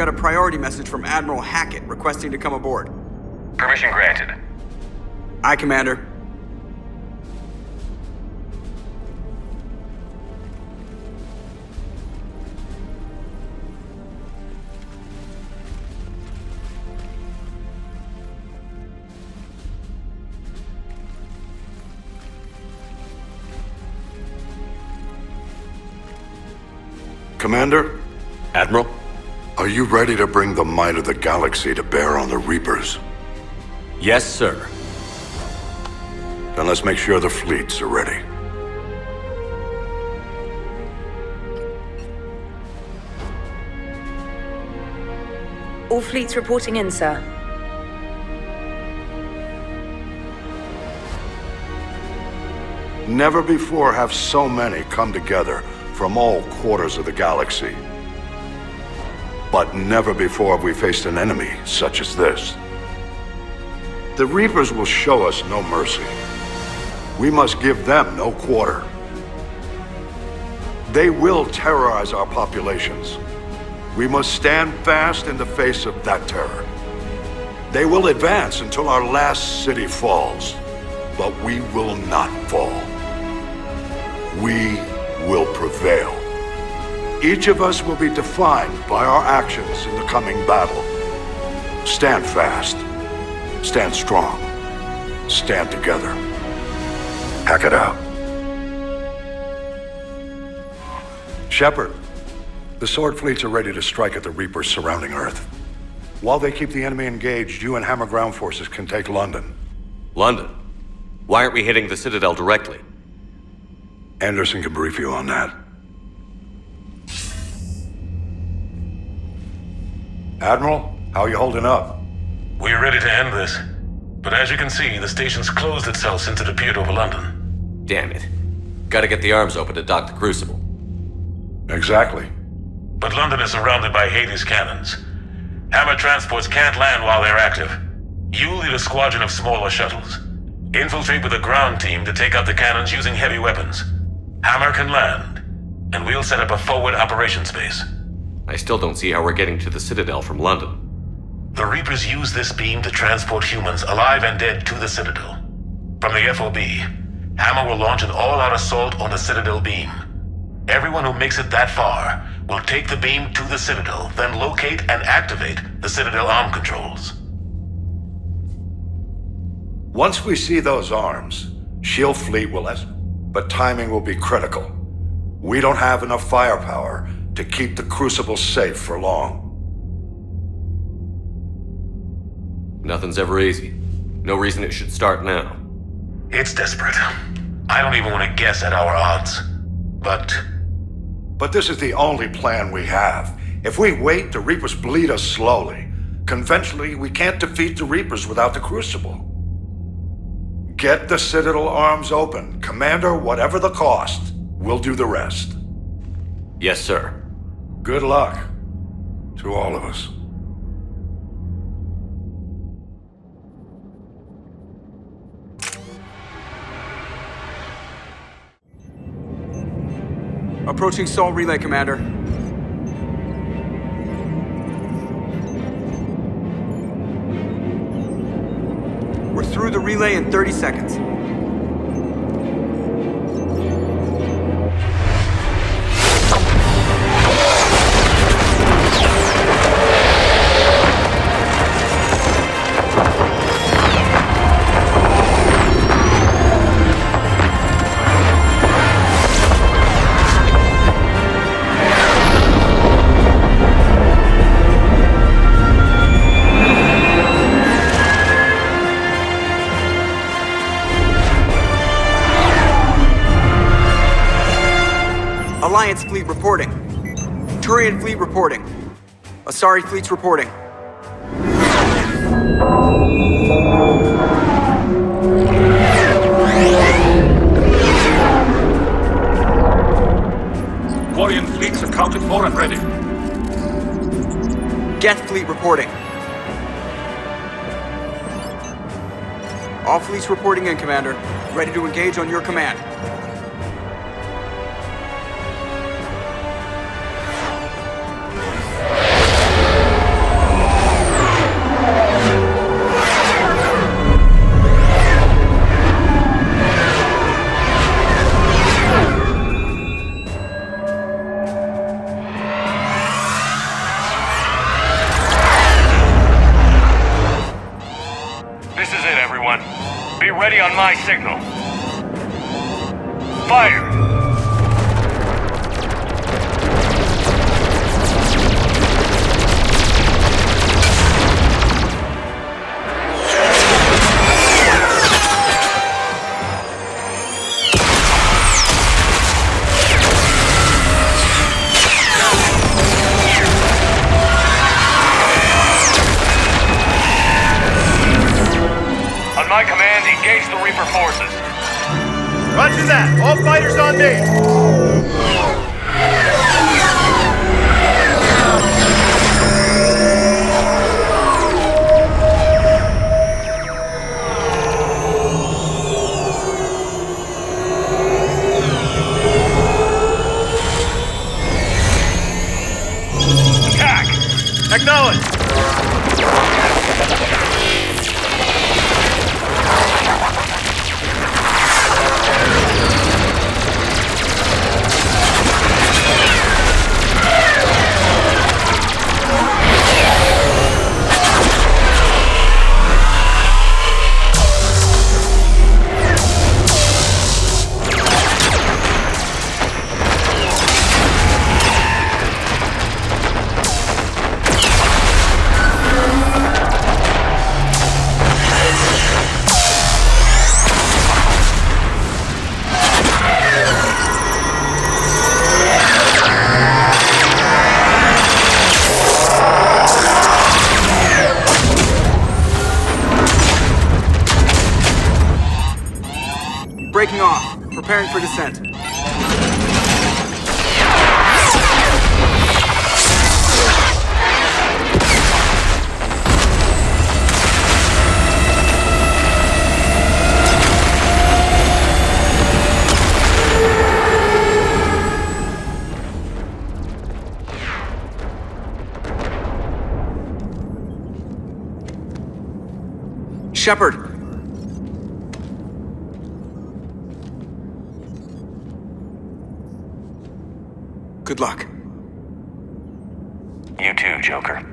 got a priority message from Admiral Hackett requesting to come aboard. Permission granted. Aye, Commander. Commander? Admiral? Are you ready to bring the might of the galaxy to bear on the Reapers? Yes, sir. Then let's make sure the fleets are ready. All fleets reporting in, sir. Never before have so many come together from all quarters of the galaxy. But never before have we faced an enemy such as this. The Reapers will show us no mercy. We must give them no quarter. They will terrorize our populations. We must stand fast in the face of that terror. They will advance until our last city falls, but we will not fall. We will prevail. Each of us will be defined by our actions in the coming battle. Stand fast. Stand strong. Stand together. Hack it out. Shepard, the Sword fleets are ready to strike at the Reapers surrounding Earth. While they keep the enemy engaged, you and Hammer ground forces can take London. London? Why aren't we hitting the Citadel directly? Anderson can brief you on that. Admiral, how are you holding up? We're ready to end this. But as you can see, the station's closed itself since it appeared over London. Damn it. Gotta get the arms open to dock the Crucible. Exactly. But London is surrounded by Hades cannons. Hammer transports can't land while they're active. You lead a squadron of smaller shuttles. Infiltrate with a ground team to take out the cannons using heavy weapons. Hammer can land, and we'll set up a forward operations base. I still don't see how we're getting to the Citadel from London. The Reapers use this beam to transport humans, alive and dead, to the Citadel. From the FOB, Hammer will launch an all-out assault on the Citadel beam. Everyone who makes it that far will take the beam to the Citadel, then locate and activate the Citadel arm controls. Once we see those arms, SHIELD fleet will but timing will be critical. We don't have enough firepower to keep the Crucible safe for long. Nothing's ever easy. No reason it should start now. It's desperate. I don't even want to guess at our odds. But this is the only plan we have. If we wait, the Reapers bleed us slowly. Conventionally, we can't defeat the Reapers without the Crucible. Get the Citadel arms open. Commander, whatever the cost, we'll do the rest. Yes, sir. Good luck to all of us. Approaching Sol Relay, Commander. We're through the relay in 30 seconds. Alliance fleet reporting. Turian fleet reporting. Asari fleets reporting. Quarian fleets accounted for and ready. Geth fleet reporting. All fleets reporting in, Commander. Ready to engage on your command. ready on my signal. Fire! On my command, engage the Reaper forces. Roger that. All fighters on me. Attack! Acknowledge. Breaking off. Preparing for descent. Shepard. Good luck. You too, Joker.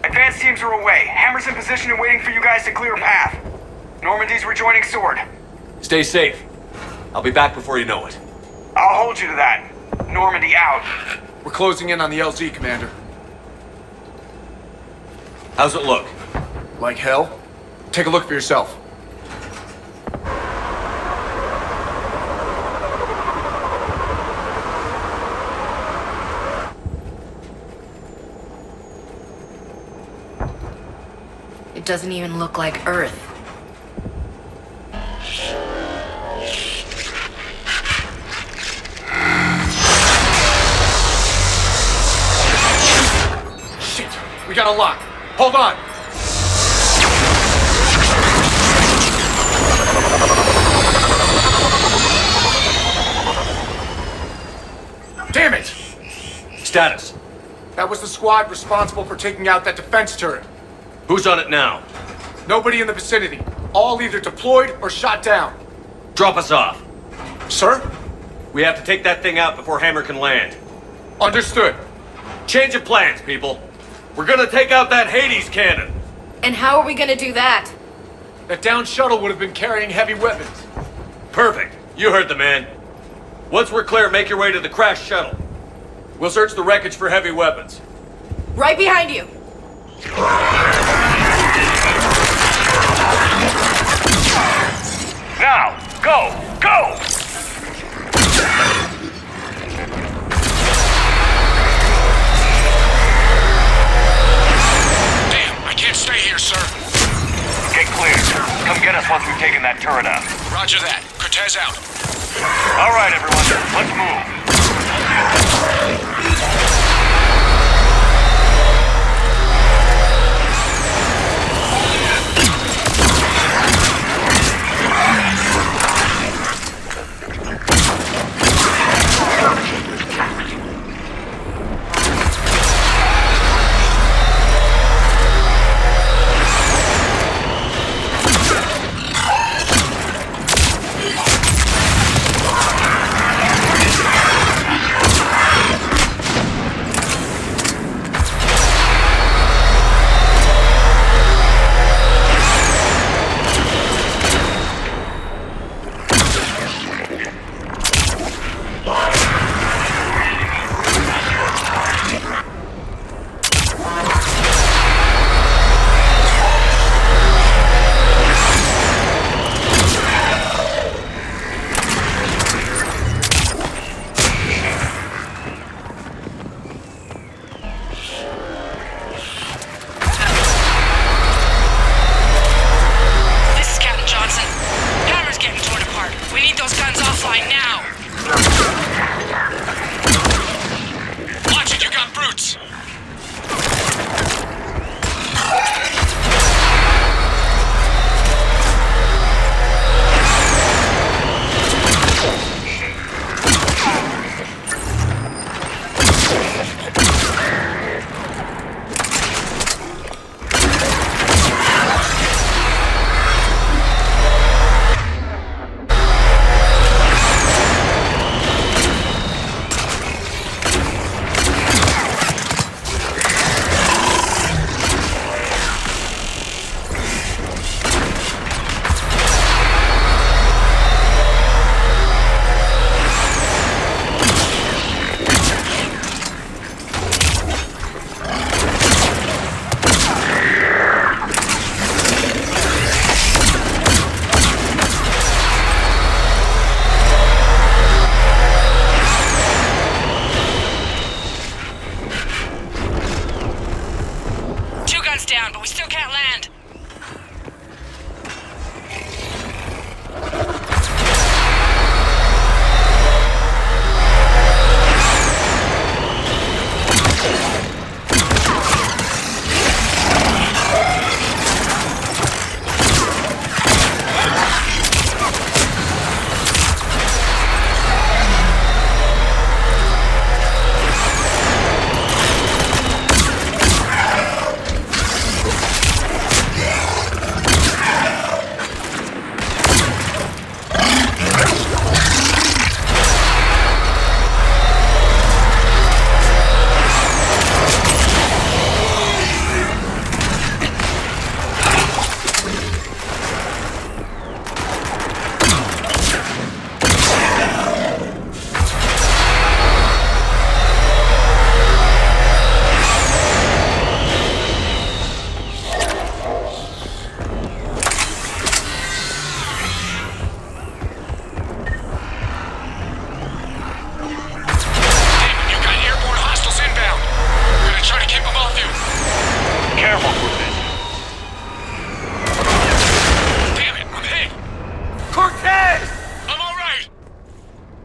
Advanced teams are away. Hammer's in position and waiting for you guys to clear a path. Normandy's rejoining Sword. Stay safe. I'll be back before you know it. I'll hold you to that. Normandy out. We're closing in on the LZ, Commander. How's it look? Like hell? Take a look for yourself. It doesn't even look like Earth. Shit! We got a lock. Hold on! Damn it! Status. That was the squad responsible for taking out that defense turret. Who's on it now? Nobody in the vicinity. All either deployed or shot down. Drop us off. Sir? We have to take that thing out before Hammer can land. Understood. Change of plans, people. We're gonna take out that Hades cannon. And how are we gonna do that? That downed shuttle would have been carrying heavy weapons. Perfect. You heard the man. Once we're clear, make your way to the crashed shuttle. We'll search the wreckage for heavy weapons. Right behind you! Now, go! Go! Damn, I can't stay here, sir. Get clear. Come get us once we've taken that turret out. Roger that. Cortez out. All right, everyone. Let's move.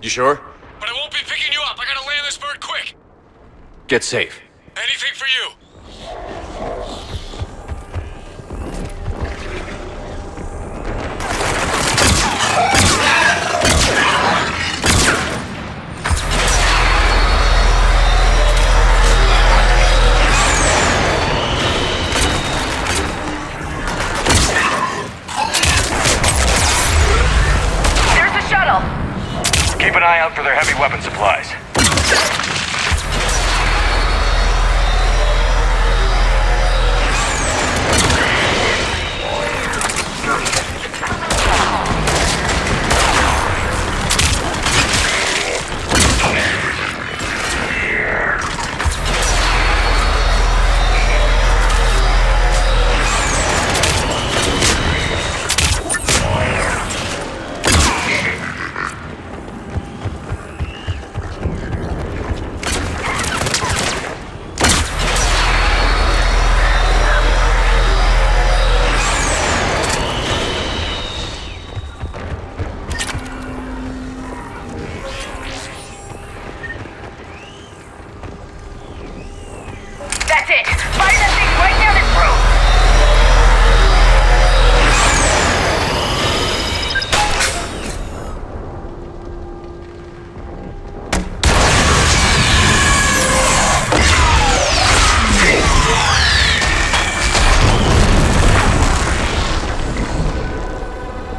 You sure? But I won't be picking you up. I gotta land this bird quick. Get safe. Anything for you. There's a shuttle. Keep an eye out for their heavy weapon supplies. That's it. Fire that thing right down its throat.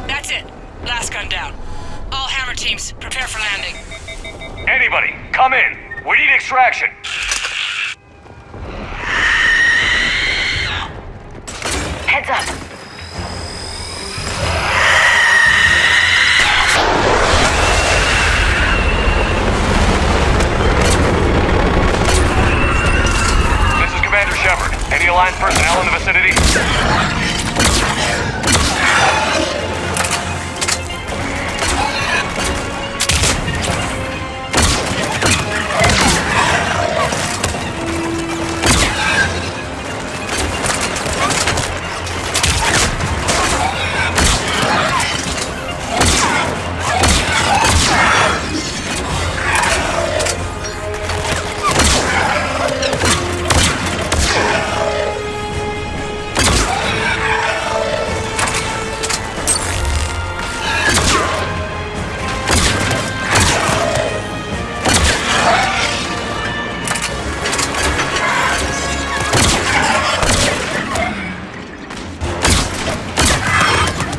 That's it. Last gun down. All Hammer teams, prepare for landing. Anybody, come in. We need extraction. Heads up. This is Commander Shepard. Any Alliance personnel in the vicinity?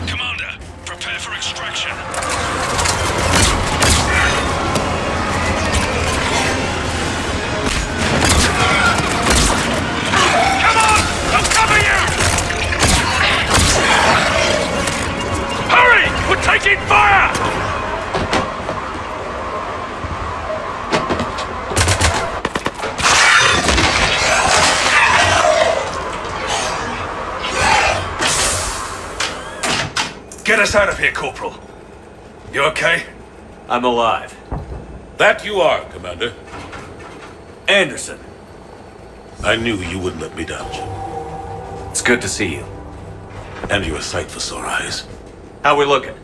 Commander, prepare for extraction. Come on! I'll cover you! Hurry! We're taking fire! Get us out of here, Corporal. You okay? I'm alive. That you are, Commander. Anderson, I knew you wouldn't let me down, Jim. it's good to see you. And you're a sight for sore eyes. How we looking?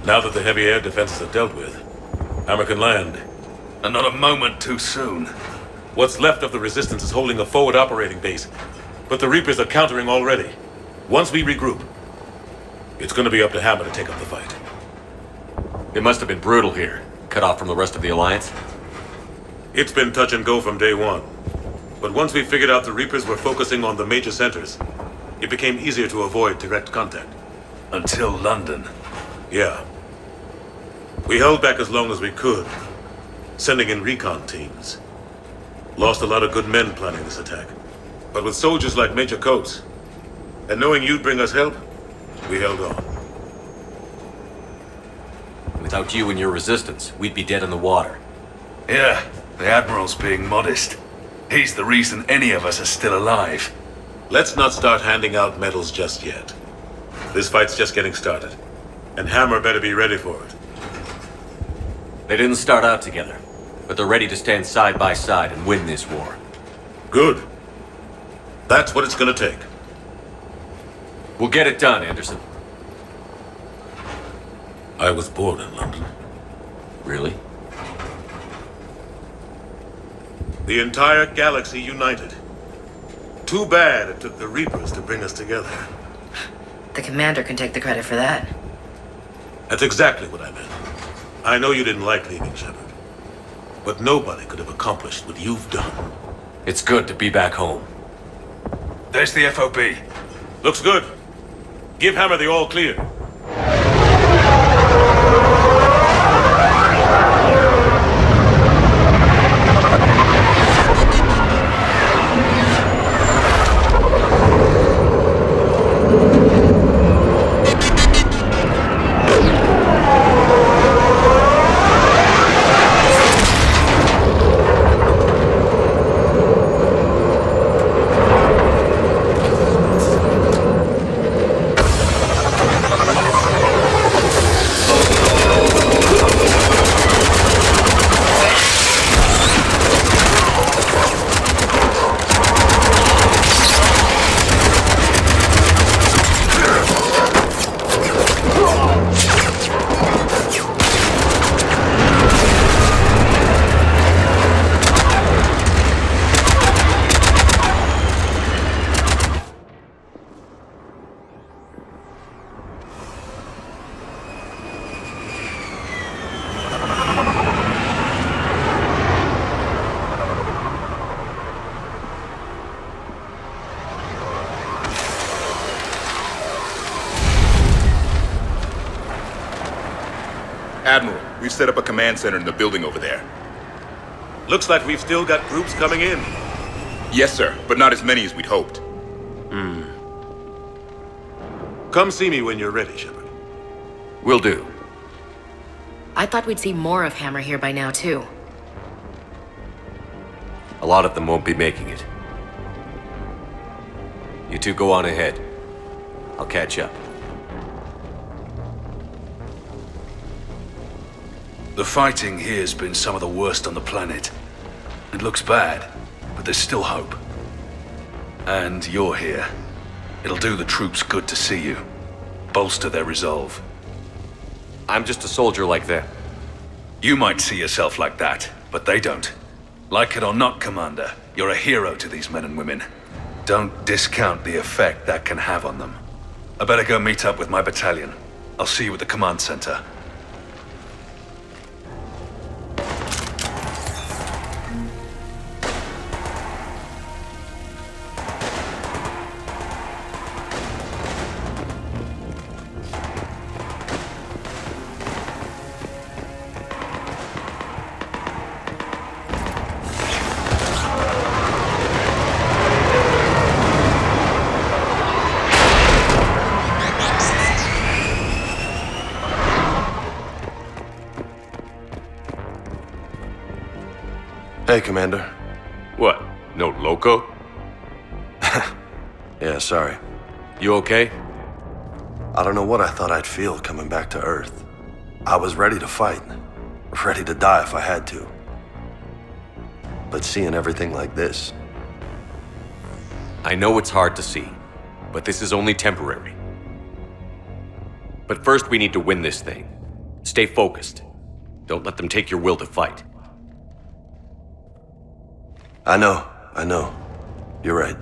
Now that the heavy air defenses are dealt with, Hammer can land. And not a moment too soon. What's left of the Resistance is holding a forward operating base, but the Reapers are countering already. Once we regroup, it's gonna be up to Hammer to take up the fight. It must have been brutal here, cut off from the rest of the Alliance. It's been touch and go from day one. But once we figured out the Reapers were focusing on the major centers, it became easier to avoid direct contact. Until London. Yeah. We held back as long as we could, sending in recon teams. Lost a lot of good men planning this attack. But with soldiers like Major Coates, and knowing you'd bring us help, we held on. Without you and your resistance, we'd be dead in the water. Yeah, the Admiral's being modest. He's the reason any of us are still alive. Let's not start handing out medals just yet. This fight's just getting started, and Hammer better be ready for it. They didn't start out together, but they're ready to stand side by side and win this war. Good. That's what it's gonna take. We'll get it done, Anderson. I was born in London. Really? The entire galaxy united. Too bad it took the Reapers to bring us together. The commander can take the credit for that. That's exactly what I meant. I know you didn't like leaving, Shepard. But nobody could have accomplished what you've done. It's good to be back home. There's the FOB. Looks good. Give Hammer the all clear. Admiral, we've set up a command center in the building over there. Looks like we've still got groups coming in. Yes, sir, but not as many as we'd hoped. Come see me when you're ready, Shepard. Will do. I thought we'd see more of Hammer here by now, too. A lot of them won't be making it. You two go on ahead. I'll catch up. The fighting here's been some of the worst on the planet. It looks bad, but there's still hope. And you're here. It'll do the troops good to see you. Bolster their resolve. I'm just a soldier like them. You might see yourself like that, but they don't. Like it or not, Commander, you're a hero to these men and women. Don't discount the effect that can have on them. I better go meet up with my battalion. I'll see you at the command center. Hey, Commander. What? No loco? Yeah, sorry. You okay? I don't know what I thought I'd feel coming back to Earth. I was ready to fight. Ready to die if I had to. But seeing everything like this... I know it's hard to see, but this is only temporary. But first we need to win this thing. Stay focused. Don't let them take your will to fight. I know. You're right.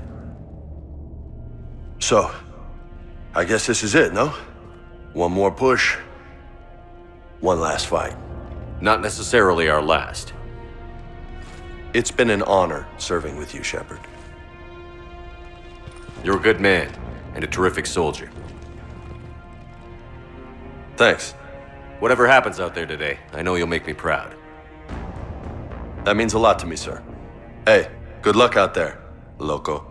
So, I guess this is it, no? One more push. One last fight. Not necessarily our last. It's been an honor serving with you, Shepard. You're a good man, and a terrific soldier. Thanks. Whatever happens out there today, I know you'll make me proud. That means a lot to me, sir. Hey, good luck out there, loco.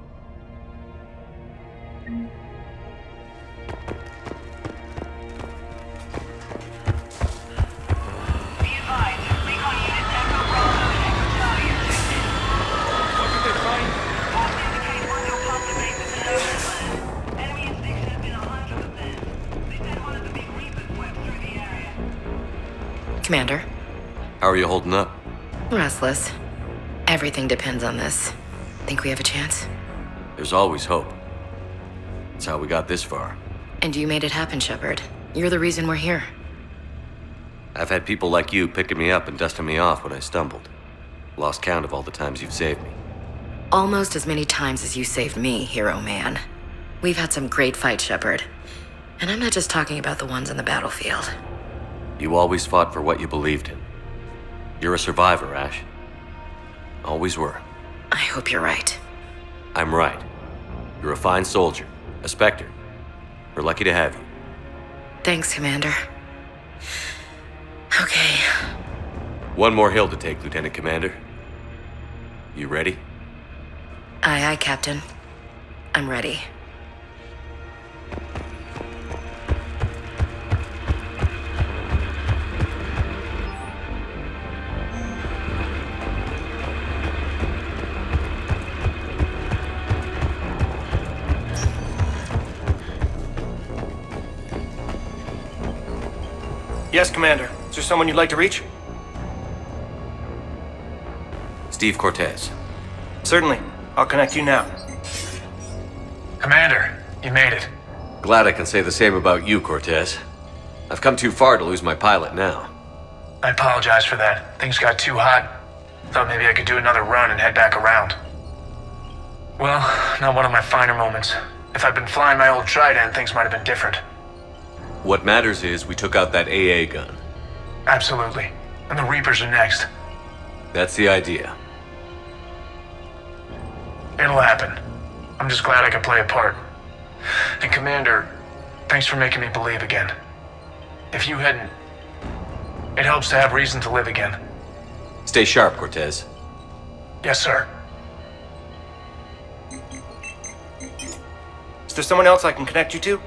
Commander. How are you holding up? Restless. Everything depends on this. Think we have a chance? There's always hope. That's how we got this far. And you made it happen, Shepard. You're the reason we're here. I've had people like you picking me up and dusting me off when I stumbled. Lost count of all the times you've saved me. Almost as many times as you saved me, hero man. We've had some great fights, Shepard. And I'm not just talking about the ones on the battlefield. You always fought for what you believed in. You're a survivor, Ash. Always were. I hope you're right. I'm right. You're a fine soldier. A Spectre. We're lucky to have you. Thanks, Commander. Okay. One more hill to take, Lieutenant Commander. You ready? Aye, aye, Captain. I'm ready. Yes, Commander. Is there someone you'd like to reach? Steve Cortez. Certainly. I'll connect you now. Commander, you made it. Glad I can say the same about you, Cortez. I've come too far to lose my pilot now. I apologize for that. Things got too hot. Thought maybe I could do another run and head back around. Well, not one of my finer moments. If I'd been flying my old Trident, things might have been different. What matters is we took out that AA gun. Absolutely. And the Reapers are next. That's the idea. It'll happen. I'm just glad I could play a part. And Commander, thanks for making me believe again. If you hadn't, it helps to have reason to live again. Stay sharp, Cortez. Yes, sir. Is there someone else I can connect you to?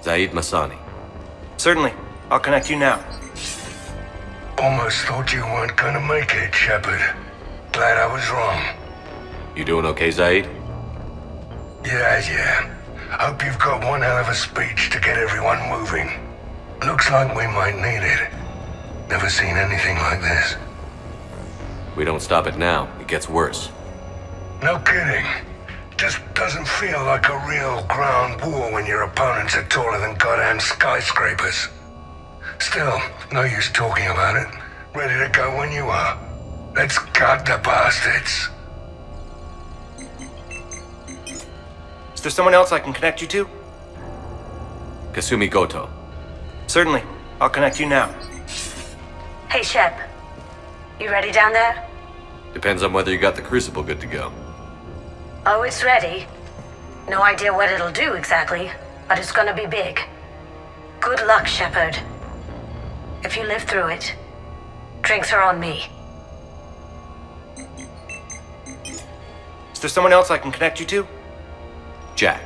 Zaid Masani. Certainly. I'll connect you now. Almost thought you weren't gonna make it, Shepard. Glad I was wrong. You doing okay, Zaid? Yeah. Hope you've got one hell of a speech to get everyone moving. Looks like we might need it. Never seen anything like this. We don't stop it now, it gets worse. No kidding. Just doesn't feel like a real ground war when your opponents are taller than goddamn skyscrapers. Still, no use talking about it. Ready to go when you are. Let's gut the bastards. Is there someone else I can connect you to? Kasumi Goto. Certainly. I'll connect you now. Hey, Shep. You ready down there? Depends on whether you got the Crucible good to go. Oh, it's ready. No idea what it'll do exactly, but it's gonna be big. Good luck, Shepard. If you live through it, drinks are on me. Is there someone else I can connect you to? Jack.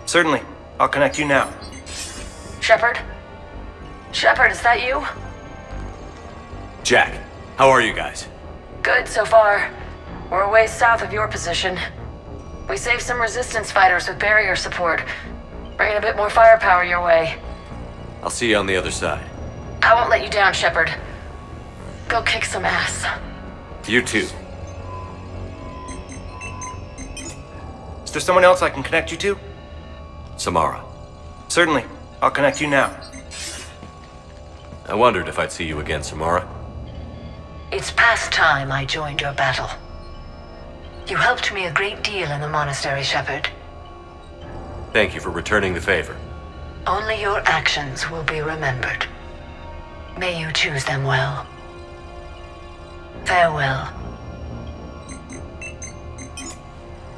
Certainly. I'll connect you now. Shepard? Shepard, is that you? Jack, how are you guys? Good so far. We're a ways south of your position. We saved some resistance fighters with barrier support. Bringing a bit more firepower your way. I'll see you on the other side. I won't let you down, Shepard. Go kick some ass. You too. Is there someone else I can connect you to? Samara. Certainly. I'll connect you now. I wondered if I'd see you again, Samara. It's past time I joined your battle. You helped me a great deal in the monastery, Shepard. Thank you for returning the favor. Only your actions will be remembered. May you choose them well. Farewell.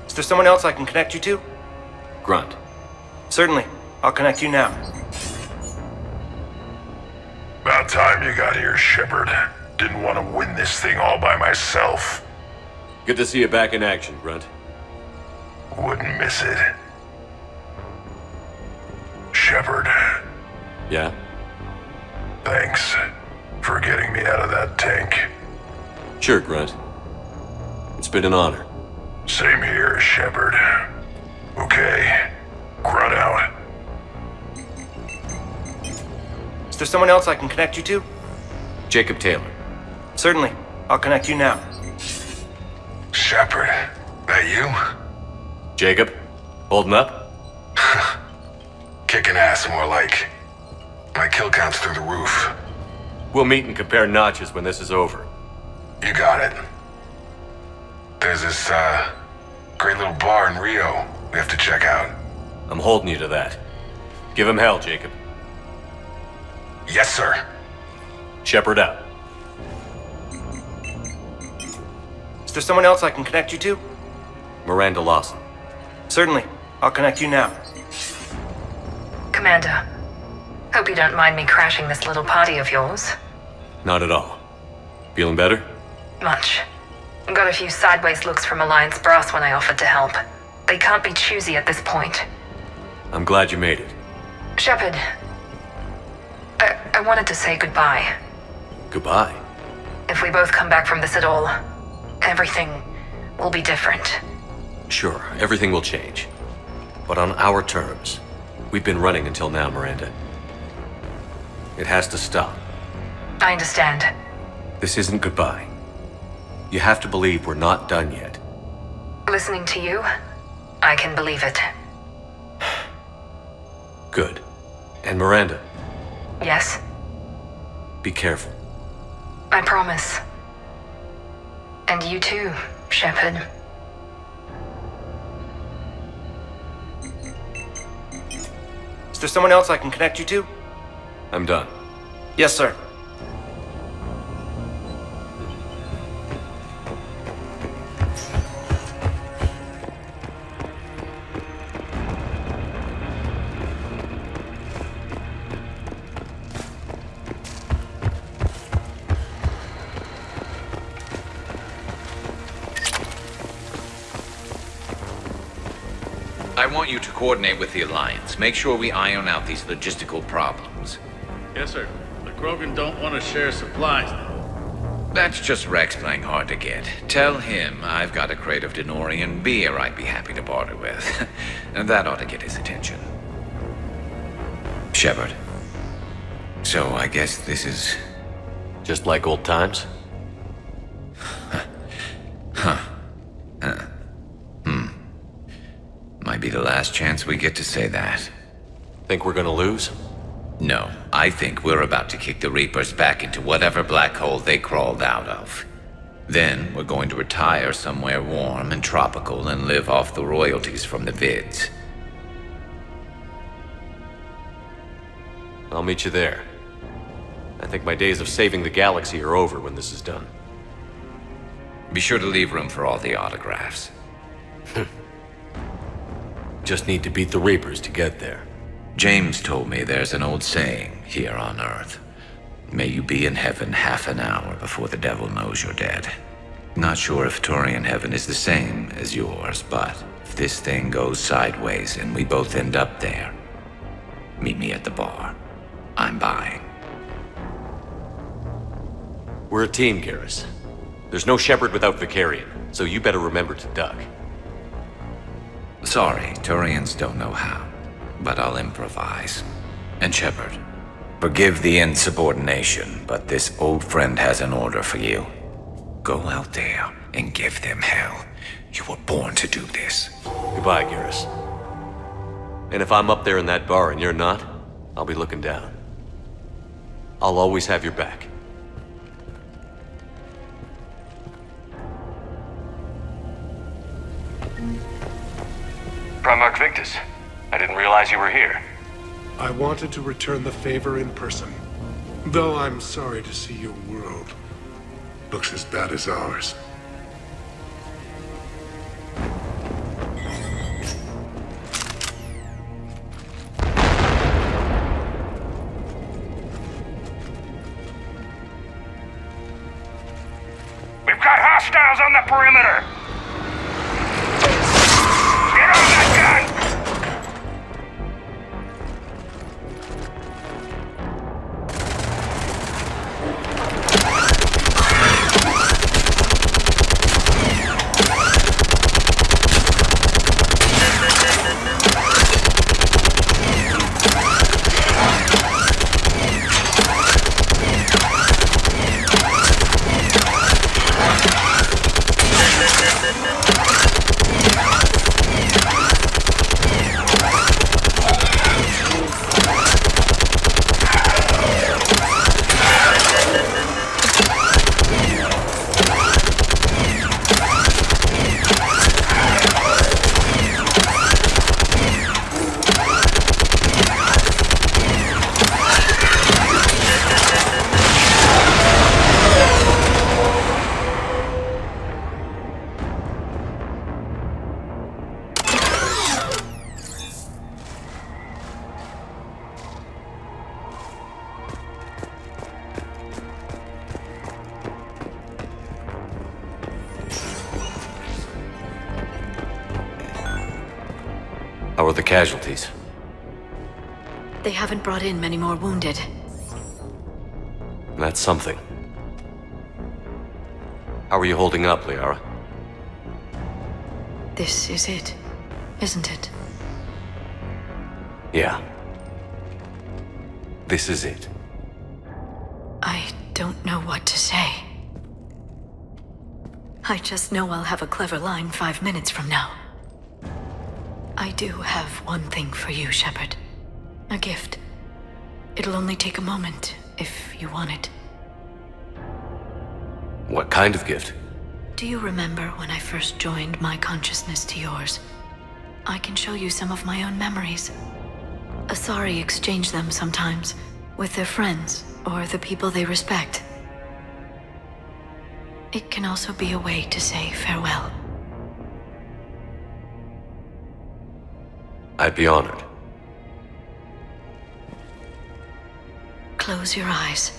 Is there someone else I can connect you to? Grunt. Certainly. I'll connect you now. About time you got here, Shepard. Didn't want to win this thing all by myself. Good to see you back in action, Grunt. Wouldn't miss it. Shepard. Yeah? Thanks for getting me out of that tank. Sure, Grunt. It's been an honor. Same here, Shepard. Okay. Grunt out. Is there someone else I can connect you to? Jacob Taylor. Certainly. I'll connect you now. Shepard, that you? Jacob, holding up? Kicking ass, more like. My kill count's through the roof. We'll meet and compare notches when this is over. You got it. There's this, great little bar in Rio we have to check out. I'm holding you to that. Give him hell, Jacob. Yes, sir. Shepard out. Is there someone else I can connect you to? Miranda Lawson. Certainly. I'll connect you now. Commander, hope you don't mind me crashing this little party of yours. Not at all. Feeling better? Much. Got a few sideways looks from Alliance brass when I offered to help. They can't be choosy at this point. I'm glad you made it. Shepard, I wanted to say goodbye. Goodbye. If we both come back from this at all, everything will be different. Sure, everything will change. But on our terms. We've been running until now, Miranda. It has to stop. I understand. This isn't goodbye. You have to believe we're not done yet. Listening to you, I can believe it. Good. And Miranda, Yes, be careful. I promise. And you too, Shepard. Is there someone else I can connect you to? I'm done. Yes, sir. I want you to coordinate with the Alliance. Make sure we iron out these logistical problems. Yes, sir. The Krogan don't want to share supplies. That's just Rex playing hard to get. Tell him I've got a crate of Denorian beer I'd be happy to barter with. And that ought to get his attention. Shepard. So I guess this is... just like old times? Might be the last chance we get to say that. Think we're gonna lose? No, I think we're about to kick the Reapers back into whatever black hole they crawled out of. Then we're going to retire somewhere warm and tropical and live off the royalties from the vids. I'll meet you there. I think my days of saving the galaxy are over when this is done. Be sure to leave room for all the autographs. Just need to beat the Reapers to get there. James told me there's an old saying here on Earth. May you be in heaven half an hour before the devil knows you're dead. Not sure if Turian heaven is the same as yours, but if this thing goes sideways and we both end up there, meet me at the bar. I'm buying. We're a team, Garrus. There's no Shepard without Vicarian, so you better remember to duck. Sorry, Turians don't know how, but I'll improvise. And Shepard, forgive the insubordination, but this old friend has an order for you. Go out there and give them hell. You were born to do this. Goodbye, Garrus. And if I'm up there in that bar and you're not, I'll be looking down. I'll always have your back. Primarch Victus, I didn't realize you were here. I wanted to return the favor in person. Though I'm sorry to see your world looks as bad as ours. We've got hostiles on the perimeter! Get on that gun! about the casualties? They haven't brought in many more wounded. That's something. How are you holding up, Liara? This is it, isn't it? Yeah. This is it. I don't know what to say. I just know I'll have a clever line 5 minutes from now. I do have one thing for you, Shepard. A gift. It'll only take a moment, if you want it. What kind of gift? Do you remember when I first joined my consciousness to yours? I can show you some of my own memories. Asari exchange them sometimes, with their friends, or the people they respect. It can also be a way to say farewell. I'd be honored. Close your eyes.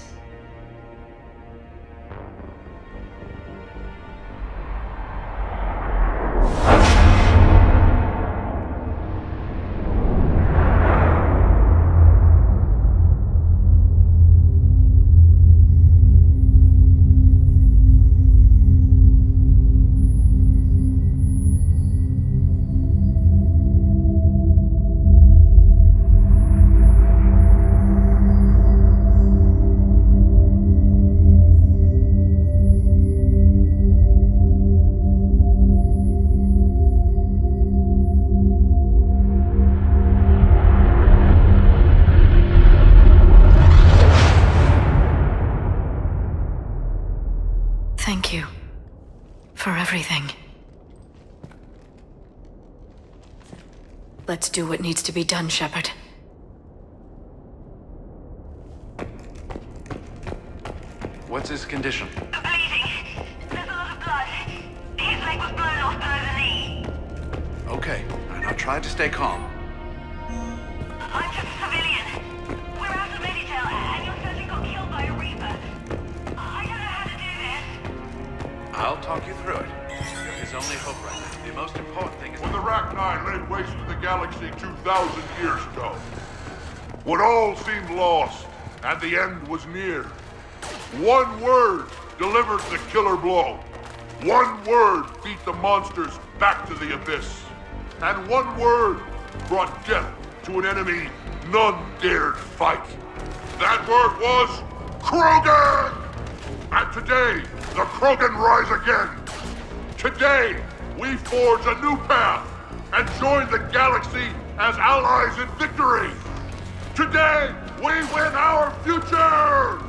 Thank you for everything. Let's do what needs to be done, Shepard. What's his condition? Bleeding. There's a lot of blood. His leg was blown off below the knee. Okay, and I'll try to stay calm. I'm just a civilian. We're out of Meditel, and your surgeon got killed by a Reaper. I don't know how to do this. I'll talk you through it. You're his only hope right now. The most important thing is... When the Rachni laid waste to the galaxy 2,000 years ago, when all seemed lost and the end was near, one word delivered the killer blow. One word beat the monsters back to the abyss. And one word brought death to an enemy none dared fight. That word was Krogan! And today, the Krogan rise again. Today, we forge a new path and join the galaxy as allies in victory. Today, we win our future!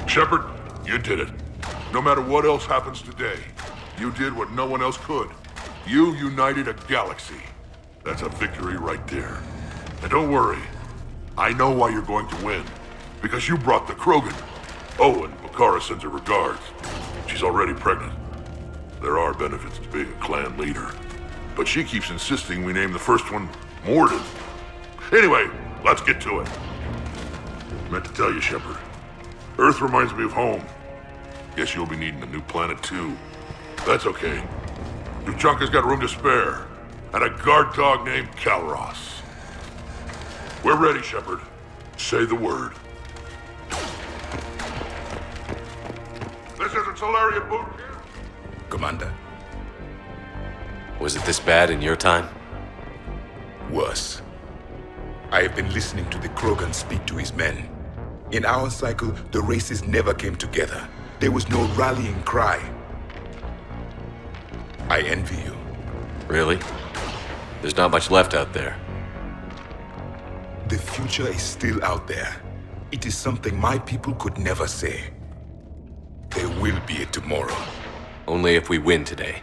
Shepard, you did it. No matter what else happens today, you did what no one else could. You united a galaxy. That's a victory right there. And don't worry, I know why you're going to win. Because you brought the Krogan. Oh, and Bakara sends her regards. She's already pregnant. There are benefits to being a clan leader. But she keeps insisting we name the first one Mordin. Anyway, let's get to it. Meant to tell you, Shepard. Earth reminds me of home. Guess you'll be needing a new planet too. That's okay. Tuchanka's got room to spare. And a guard dog named Kalros. We're ready, Shepard. Say the word. This isn't Solarian boot camp. Commander. Was it this bad in your time? Worse. I have been listening to the Krogan speak to his men. In our cycle, the races never came together. There was no rallying cry. I envy you. Really? There's not much left out there. The future is still out there. It is something my people could never say. There will be a tomorrow. Only if we win today.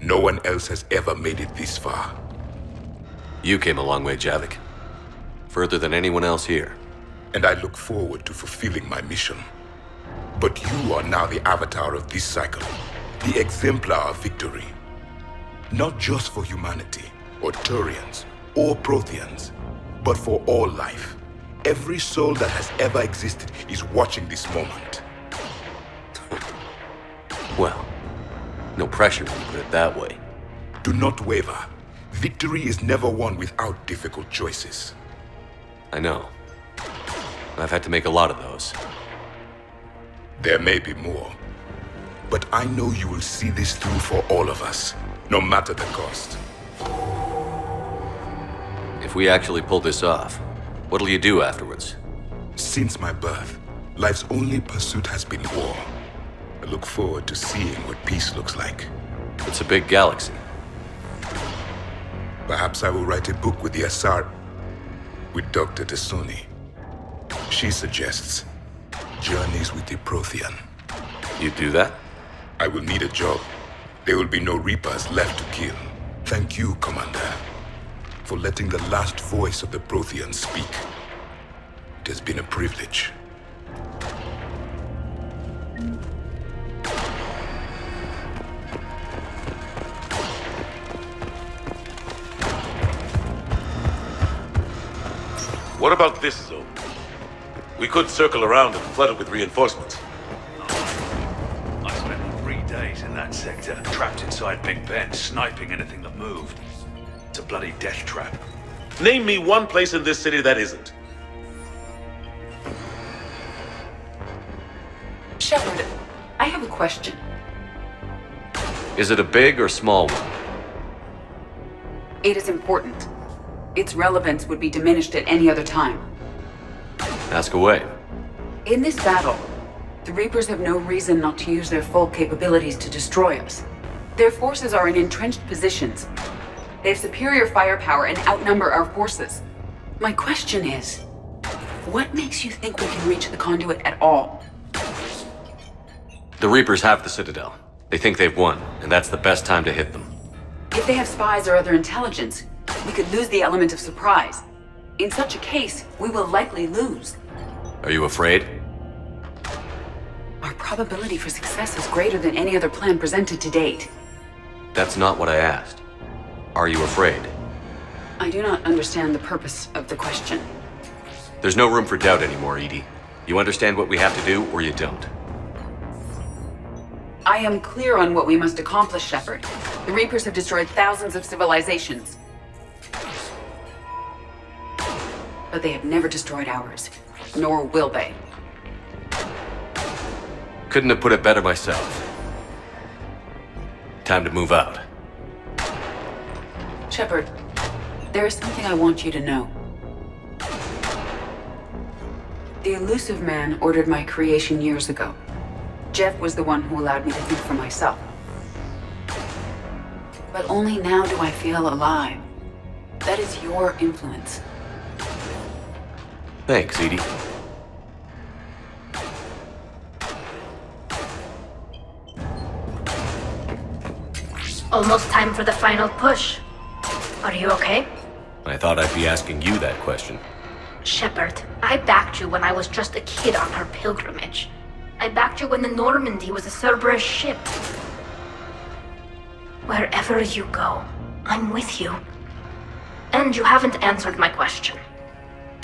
No one else has ever made it this far. You came a long way, Javik. Further than anyone else here. And I look forward to fulfilling my mission. But you are now the avatar of this cycle. The exemplar of victory. Not just for humanity, or Turians, or Protheans, but for all life. Every soul that has ever existed is watching this moment. Well, no pressure when you put it that way. Do not waver. Victory is never won without difficult choices. I know. I've had to make a lot of those. There may be more. But I know you will see this through for all of us, no matter the cost. If we actually pull this off, what'll you do afterwards? Since my birth, life's only pursuit has been war. I look forward to seeing what peace looks like. It's a big galaxy. Perhaps I will write a book with the Asar... with Dr. T'Soni. She suggests journeys with the Prothean. You'd do that? I will need a job. There will be no Reapers left to kill. Thank you, Commander, for letting the last voice of the Prothean speak. It has been a privilege. What about this zone? We could circle around and flood it with reinforcements. I spent 3 days in that sector, trapped inside Big Ben, sniping anything that moved. It's a bloody death trap. Name me one place in this city that isn't. Shepard, I have a question. Is it a big or small one? It is important. Its relevance would be diminished at any other time. Ask away. In this battle, the Reapers have no reason not to use their full capabilities to destroy us. Their forces are in entrenched positions. They have superior firepower and outnumber our forces. My question is, what makes you think we can reach the conduit at all? The Reapers have the Citadel. They think they've won, and that's the best time to hit them. If they have spies or other intelligence, we could lose the element of surprise. In such a case, we will likely lose. Are you afraid? Our probability for success is greater than any other plan presented to date. That's not what I asked. Are you afraid? I do not understand the purpose of the question. There's no room for doubt anymore, EDI. You understand what we have to do, or you don't. I am clear on what we must accomplish, Shepard. The Reapers have destroyed thousands of civilizations. But they have never destroyed ours. Nor will they. Couldn't have put it better myself. Time to move out. Shepard, there is something I want you to know. The Illusive Man ordered my creation years ago. Jeff was the one who allowed me to think for myself. But only now do I feel alive. That is your influence. Thanks, EDI. Almost time for the final push. Are you okay? I thought I'd be asking you that question. Shepard, I backed you when I was just a kid on her pilgrimage. I backed you when the Normandy was a Cerberus ship. Wherever you go, I'm with you. And you haven't answered my question.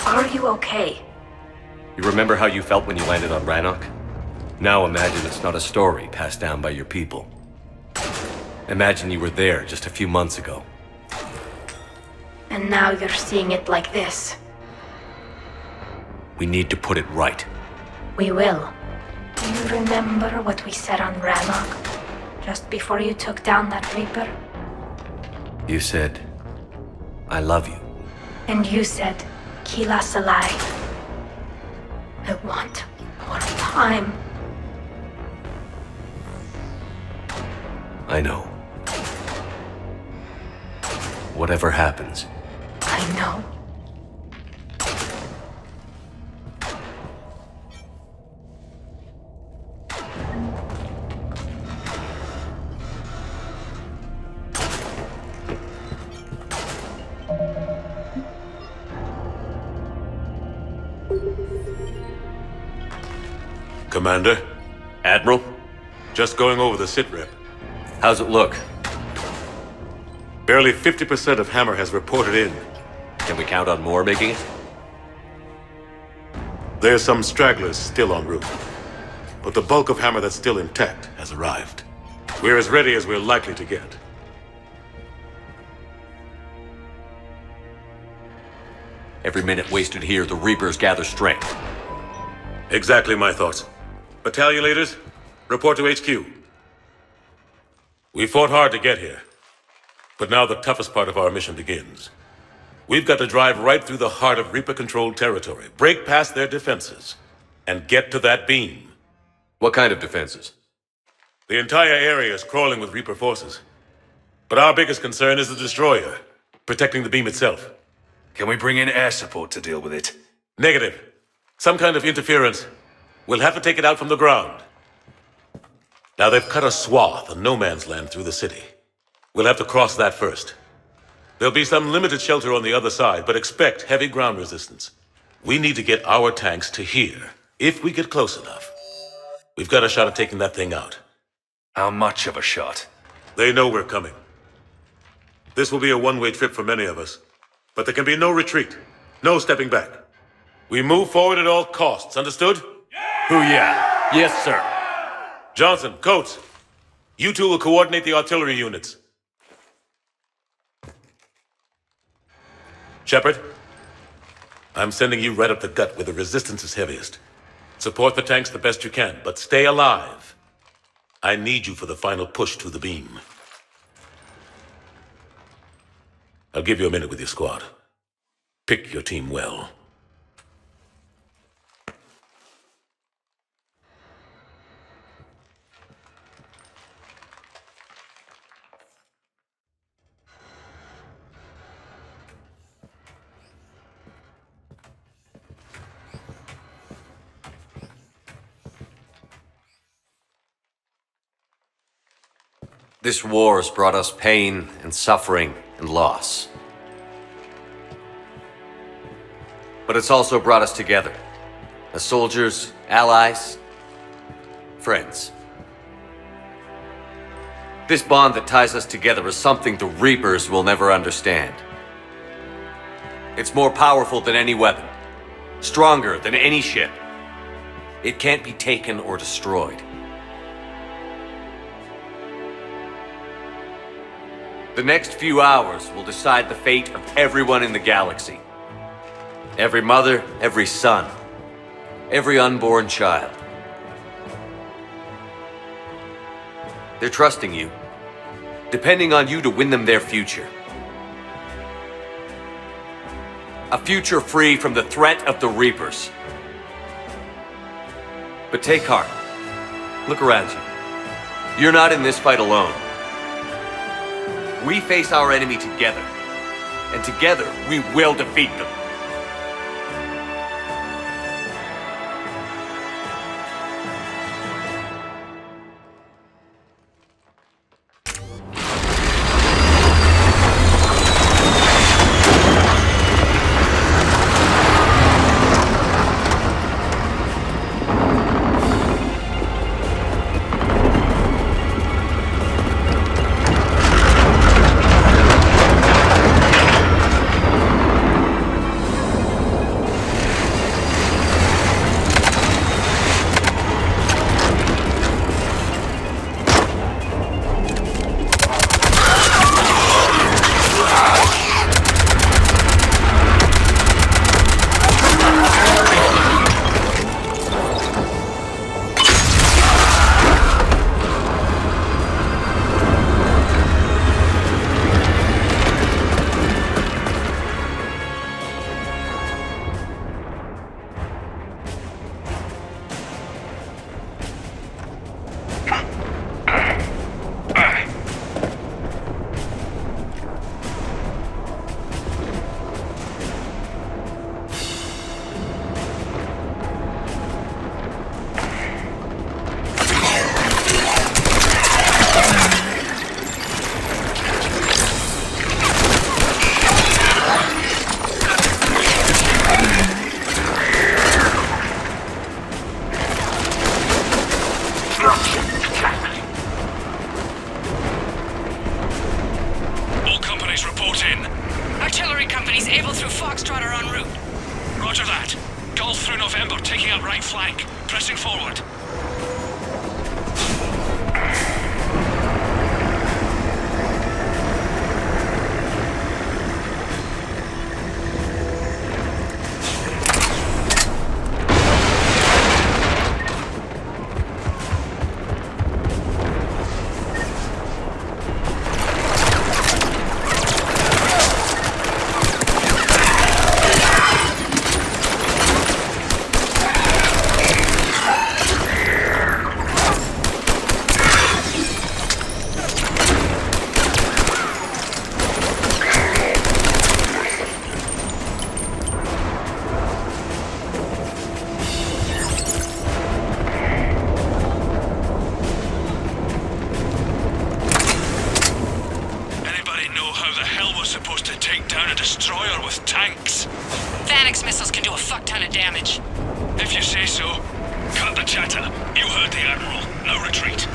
Are you okay? You remember how you felt when you landed on Rannoch? Now imagine it's not a story passed down by your people. Imagine you were there just a few months ago. And now you're seeing it like this. We need to put it right. We will. Do you remember what we said on Rannoch? Just before you took down that Reaper? You said, I love you. And you said, keep us alive. I want more time. I know. Whatever happens. I know. Commander? Admiral? Just going over the sitrep. How's it look? Barely 50% of Hammer has reported in. Can we count on more making it? There's some stragglers still en route. But the bulk of Hammer that's still intact has arrived. We're as ready as we're likely to get. Every minute wasted here, the Reapers gather strength. Exactly my thoughts. Battalion leaders, report to HQ. We fought hard to get here, but now the toughest part of our mission begins. We've got to drive right through the heart of Reaper-controlled territory, break past their defenses, and get to that beam. What kind of defenses? The entire area is crawling with Reaper forces. But our biggest concern is the destroyer, protecting the beam itself. Can we bring in air support to deal with it? Negative. Some kind of interference. We'll have to take it out from the ground. Now they've cut a swath of no man's land through the city. We'll have to cross that first. There'll be some limited shelter on the other side, but expect heavy ground resistance. We need to get our tanks to here, if we get close enough. We've got a shot at taking that thing out. How much of a shot? They know we're coming. This will be a one-way trip for many of us. But there can be no retreat. No stepping back. We move forward at all costs, understood? Booyah! Yes, sir. Johnson, Coates, you two will coordinate the artillery units. Shepard, I'm sending you right up the gut where the resistance is heaviest. Support the tanks the best you can, but stay alive. I need you for the final push to the beam. I'll give you a minute with your squad. Pick your team well. This war has brought us pain and suffering and loss. But it's also brought us together. As soldiers, allies, friends. This bond that ties us together is something the Reapers will never understand. It's more powerful than any weapon. Stronger than any ship. It can't be taken or destroyed. The next few hours will decide the fate of everyone in the galaxy. Every mother, every son, every unborn child. They're trusting you, depending on you to win them their future. A future free from the threat of the Reapers. But take heart. Look around you. You're not in this fight alone. We face our enemy together, and together we will defeat them. with tanks. Phanex missiles can do a fuck ton of damage. If you say so. Cut the chatter. You heard the Admiral. No retreat.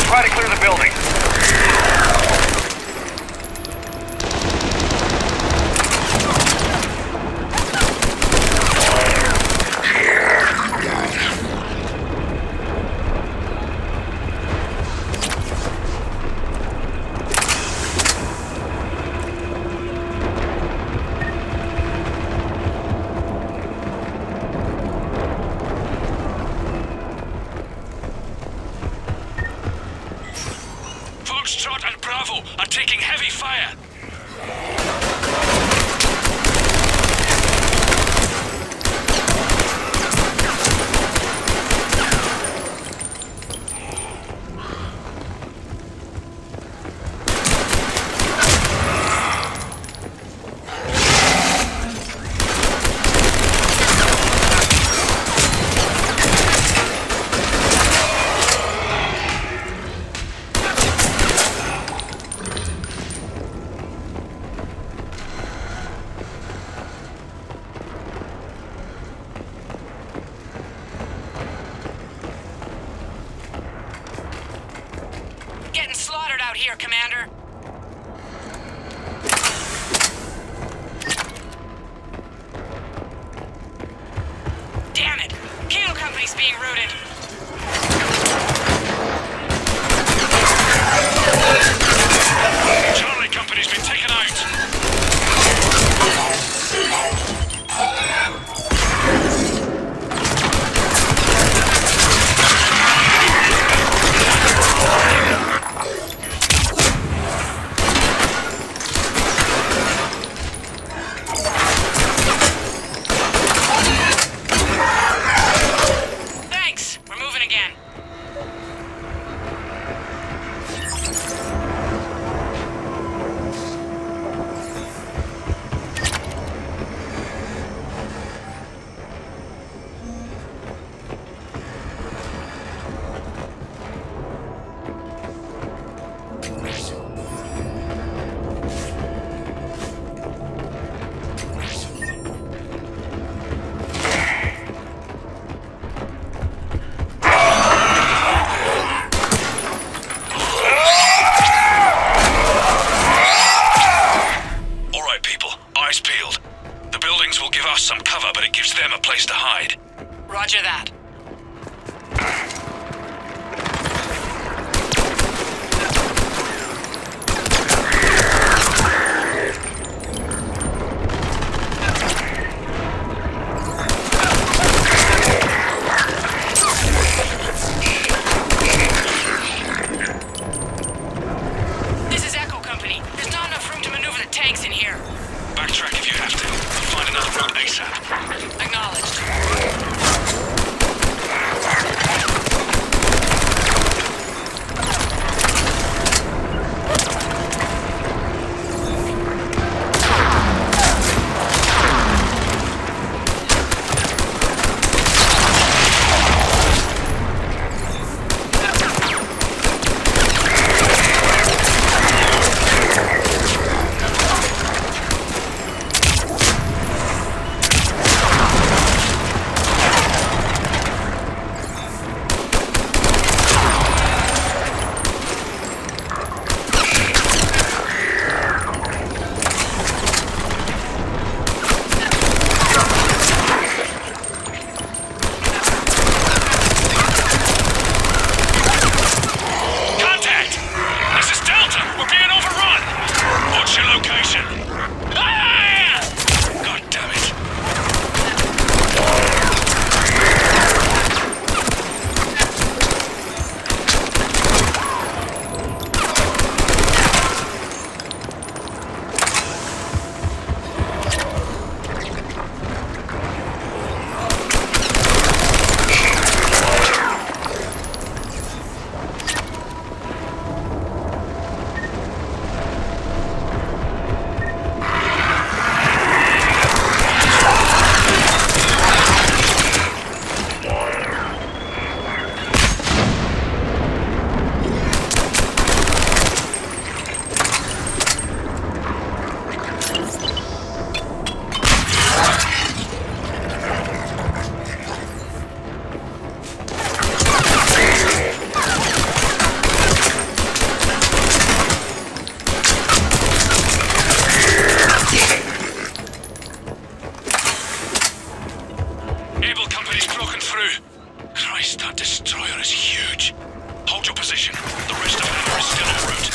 Try to clear the building. Foxtrot and Bravo are taking heavy fire. Getting slaughtered out here, Commander. Damn it! Kilo Company's being routed. Charlie Company's been taken out. Thanks! We're moving again. All right, people. Eyes peeled. The buildings will give us some cover, but it gives them a place to hide. Roger that. This is Echo Company. There's not enough room to maneuver the tanks in here. Backtrack if you have to. We'll find another route ASAP. Acknowledged. crew. Christ, that destroyer is huge. Hold your position. The rest of Hammer is still en route.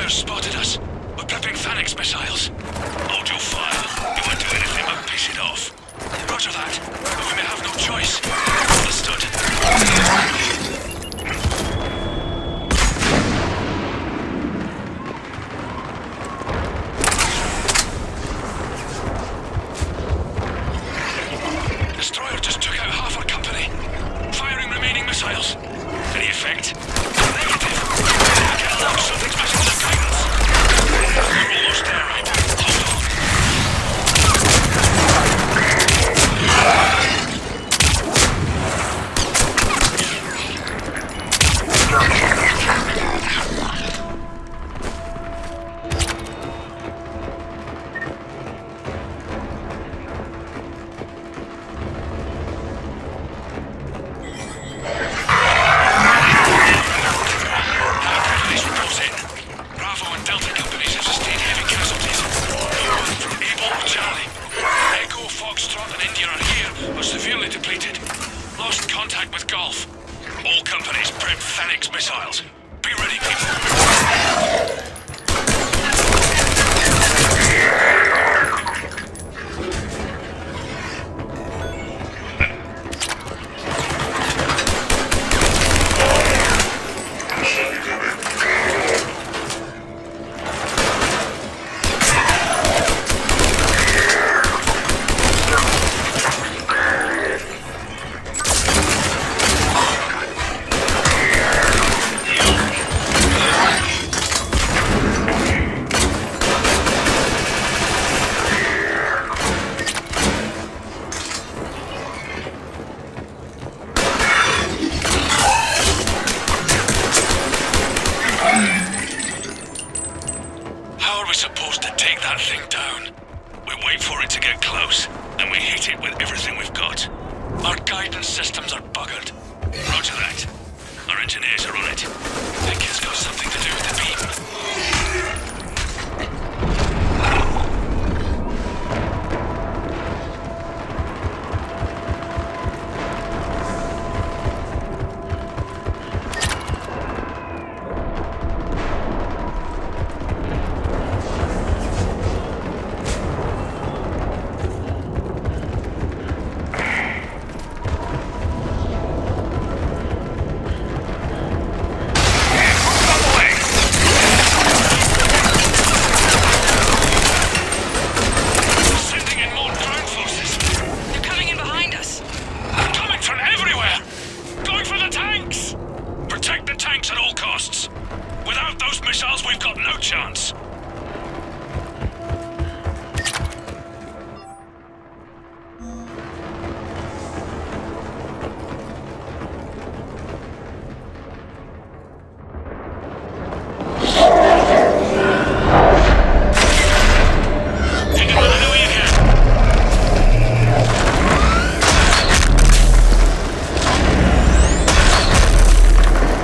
Spotted us. We're prepping Phalanx missiles. Hold your fire. You won't do anything but piss it off. Roger that. But we may have no choice. Understood. Destroyer just took out half our company. Firing remaining missiles. Any effect? Negative. I can unlock something special to guidance. We're almost there, right? Hold on. Missiles. Be ready, people.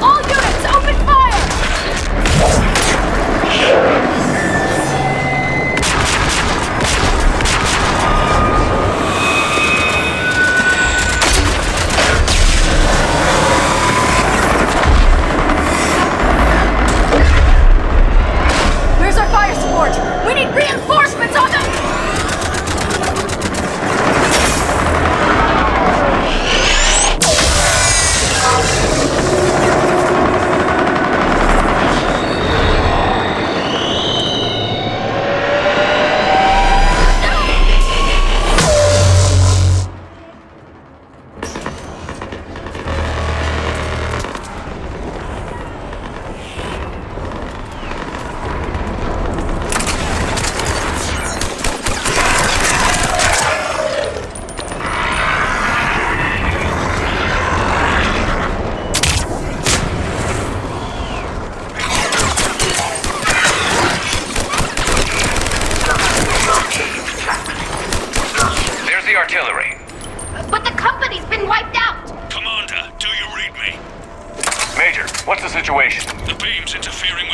All units, open fire!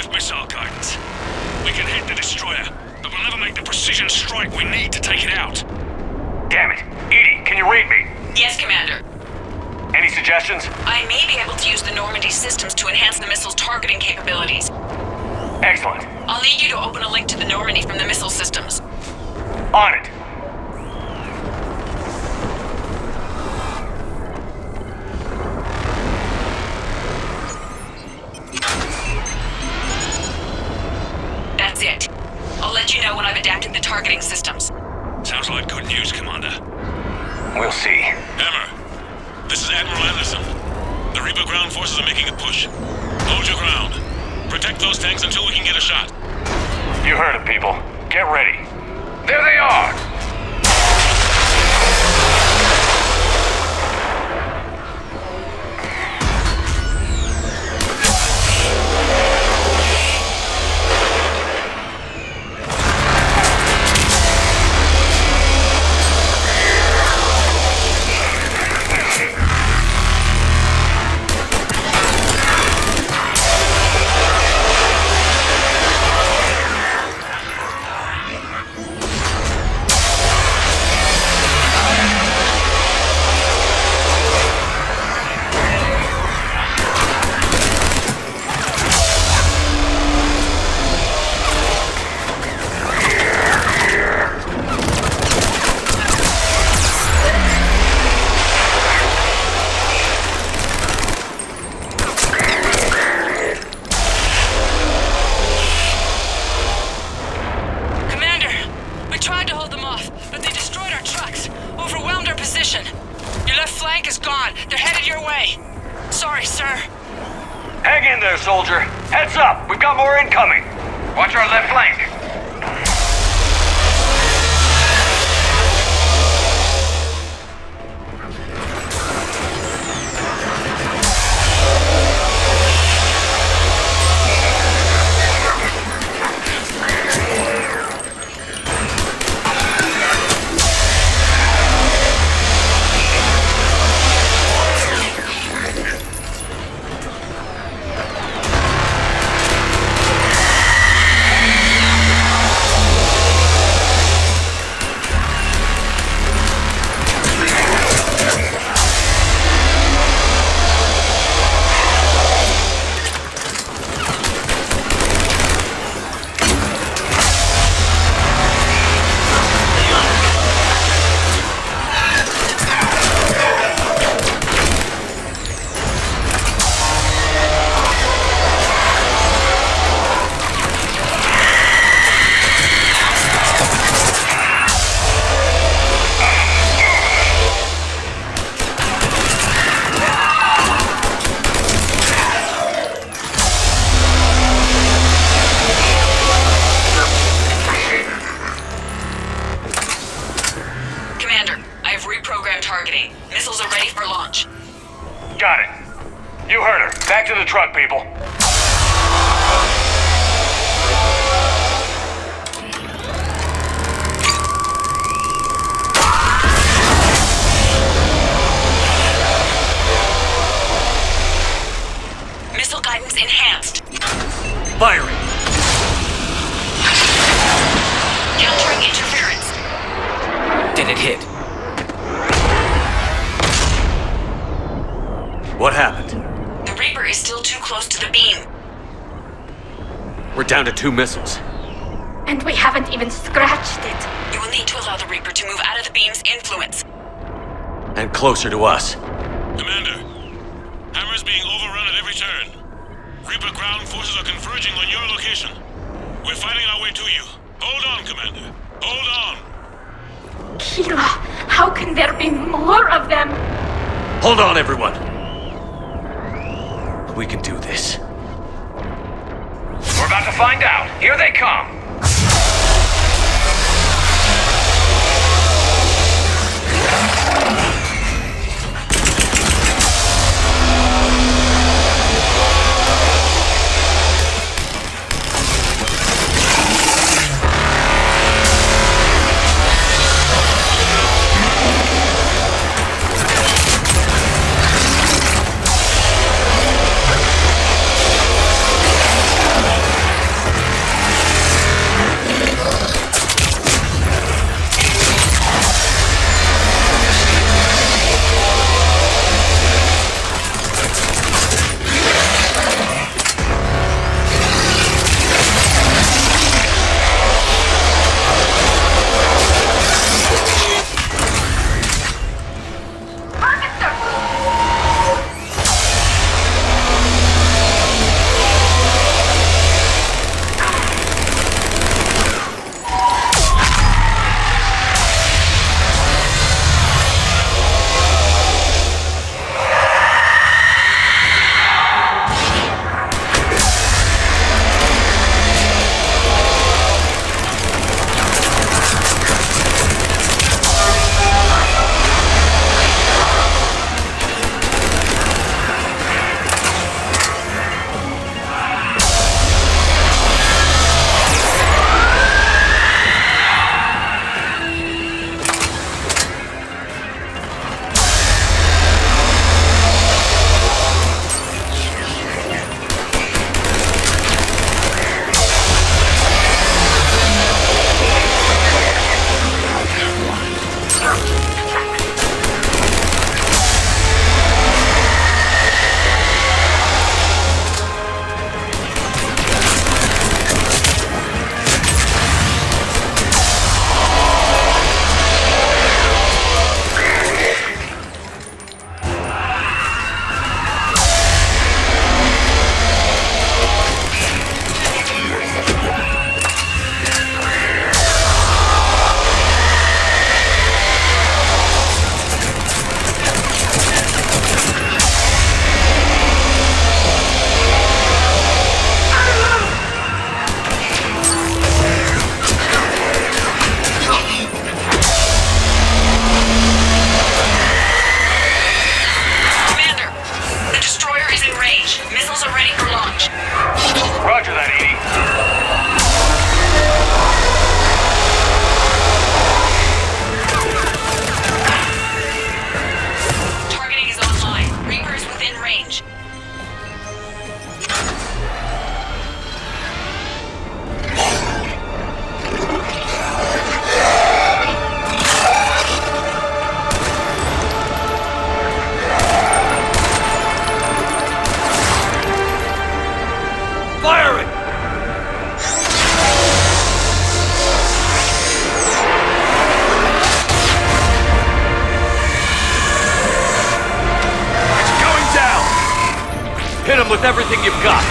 enough missile guidance. We can hit the destroyer, but we'll never make the precision strike we need to take it out. Damn it. Edie, can you read me? Yes, Commander. Any suggestions? I may be able to use the Normandy systems to enhance the missile's targeting capabilities. Excellent. I'll need you to open a link to the Normandy from the missile systems. On it. That's it. I'll let you know when I've adapted the targeting systems. Sounds like good news, Commander. We'll see. Hammer, this is Admiral Anderson. The Reaper ground forces are making a push. Hold your ground. Protect those tanks until we can get a shot. You heard it, people. Get ready. There they are! Hang in there, soldier. Heads up, we've got more incoming. Watch our left flank. Got it. You heard her. Back to the truck, people. Missile guidance enhanced. Firing. Countering interference. Did it hit? What happened? The Reaper is still too close to the beam. We're down to 2 missiles. And we haven't even scratched it. You will need to allow the Reaper to move out of the beam's influence. And closer to us. Commander, Hammer's being overrun at every turn. Reaper ground forces are converging on your location. We're fighting our way to you. Hold on, Commander. Hold on. Kila, how can there be more of them? Hold on, everyone. We can do this. We're about to find out. Here they come. everything you've got.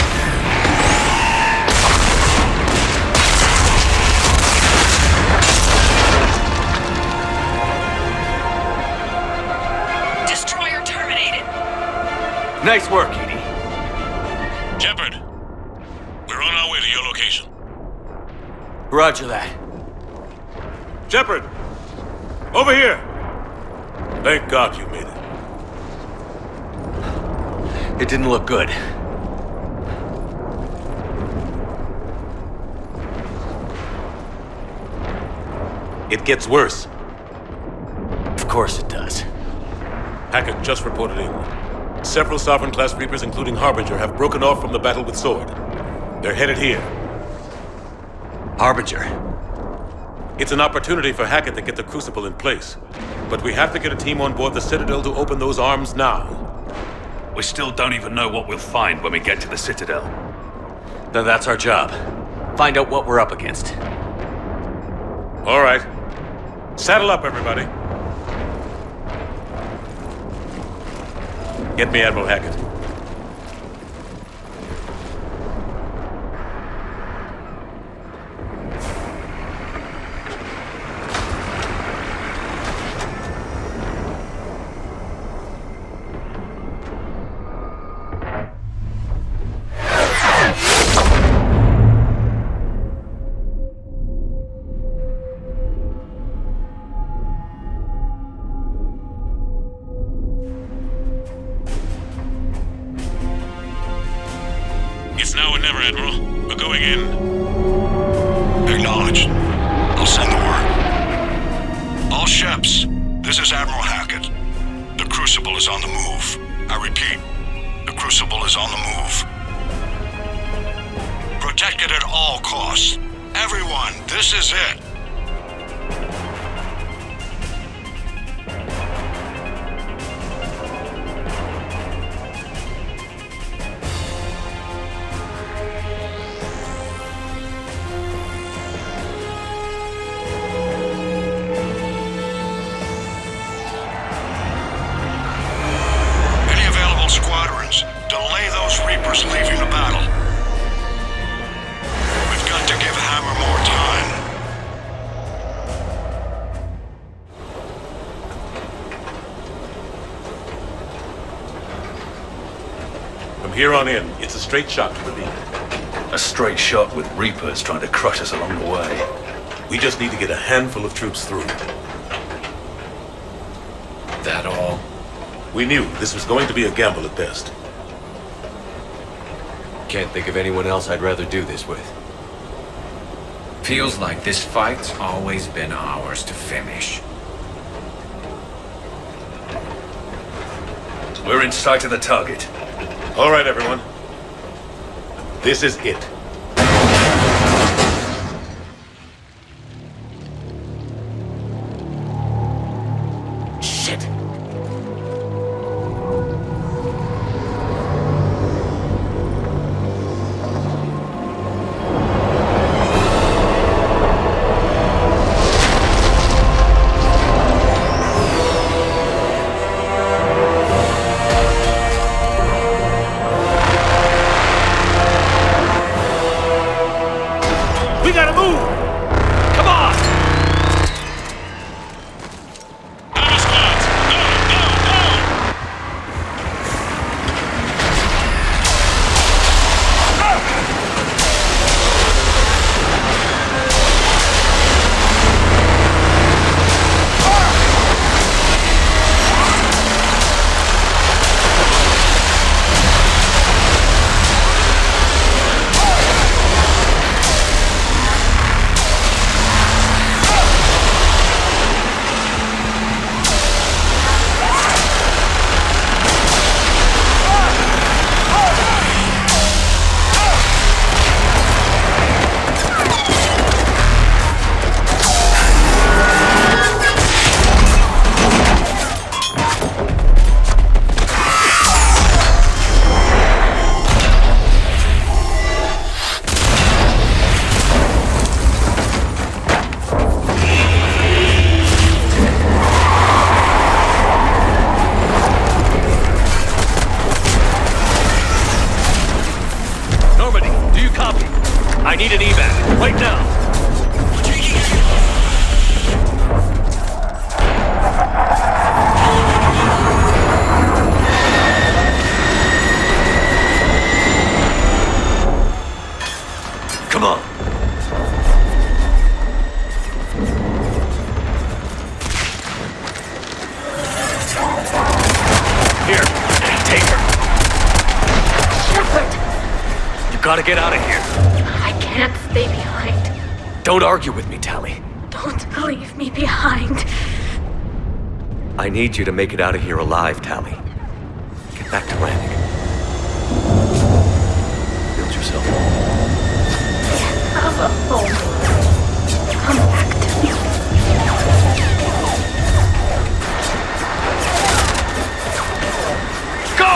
Destroyer terminated. Nice work, Edie. Shepard, we're on our way to your location. Roger that. Shepard! Over here! Thank God you made it. It didn't look good. It gets worse. Of course it does. Hackett just reported in. Several Sovereign-class Reapers, including Harbinger, have broken off from the battle with Sword. They're headed here. Harbinger? It's an opportunity for Hackett to get the Crucible in place. But we have to get a team on board the Citadel to open those arms now. We still don't even know what we'll find when we get to the Citadel. Then that's our job. Find out what we're up against. All right. Saddle up, everybody. Get me Admiral Hackett. It's now or never, Admiral. We're going in. Acknowledged. I'll send the word. All ships, this is Admiral Hackett. The Crucible is on the move. I repeat, the Crucible is on the move. Protect it at all costs. Everyone, this is it. Squadrons, delay those Reapers leaving the battle. We've got to give Hammer more time. From here on in, it's a straight shot to the lead. A straight shot with Reapers trying to crush us along the way. We just need to get a handful of troops through. That all? We knew this was going to be a gamble at best. Can't think of anyone else I'd rather do this with. Feels like this fight's always been ours to finish. We're in sight of the target. All right, everyone. This is it. Shit! We gotta move! Come on! I need an evac, right now! Come on! Here, take her. Shepard! You gotta get out of here. I can't stay behind. Don't argue with me, Tali. Don't leave me behind. I need you to make it out of here alive, Tali. Get back to Rannick. Build yourself a home. Have a home. Come back to me. Go!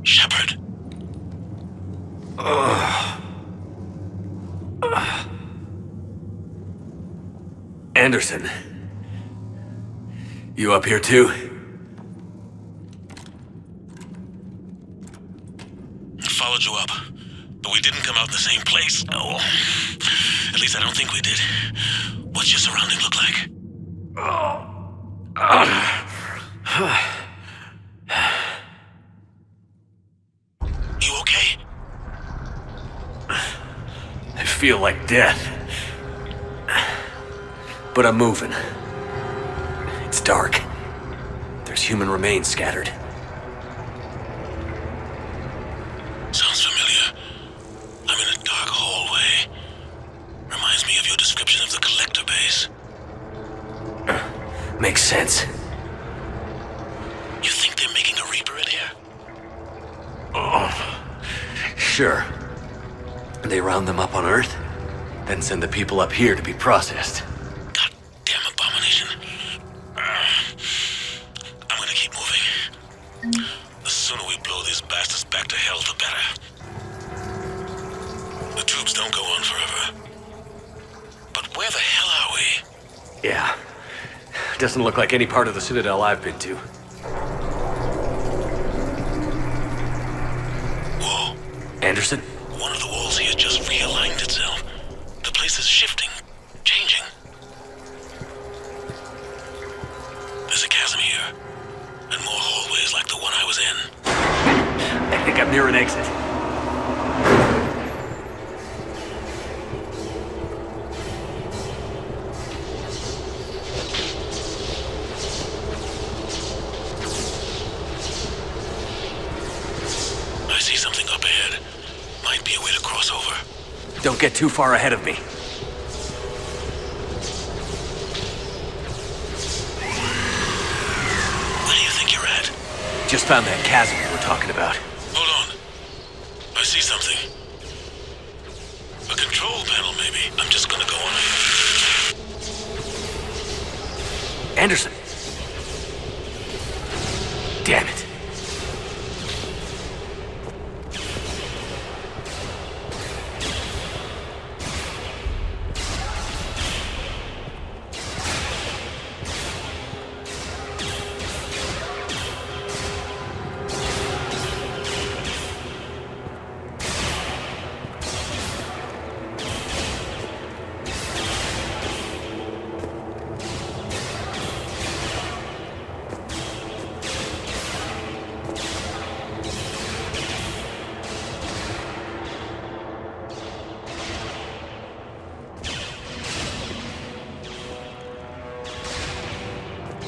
Shepard. Anderson. You up here too? Followed you up, but we didn't come out in the same place. Oh, at least I don't think we did. What's your surrounding look like? You okay? I feel like death. But I'm moving. It's dark. There's human remains scattered. Sounds familiar. I'm in a dark hallway. Reminds me of your description of the Collector base. Makes sense. You think they're making a Reaper in here? Sure. They round them up on Earth, then send the people up here to be processed. Damn abomination. I'm gonna keep moving. The sooner we blow these bastards back to hell, the better. The troops don't go on forever. But where the hell are we? Yeah. Doesn't look like any part of the Citadel I've been to. Whoa. Anderson? One of the walls here just realigned itself. The place is shifting, changing. There's a chasm here, and more hallways like the one I was in. I think I'm near an exit. I see something up ahead. Might be a way to cross over. Don't get too far ahead of me. Where do you think you're at? Just found that chasm you were talking about. Hold on. I see something. A control panel, maybe. I'm just gonna go on ahead. Anderson! Damn it.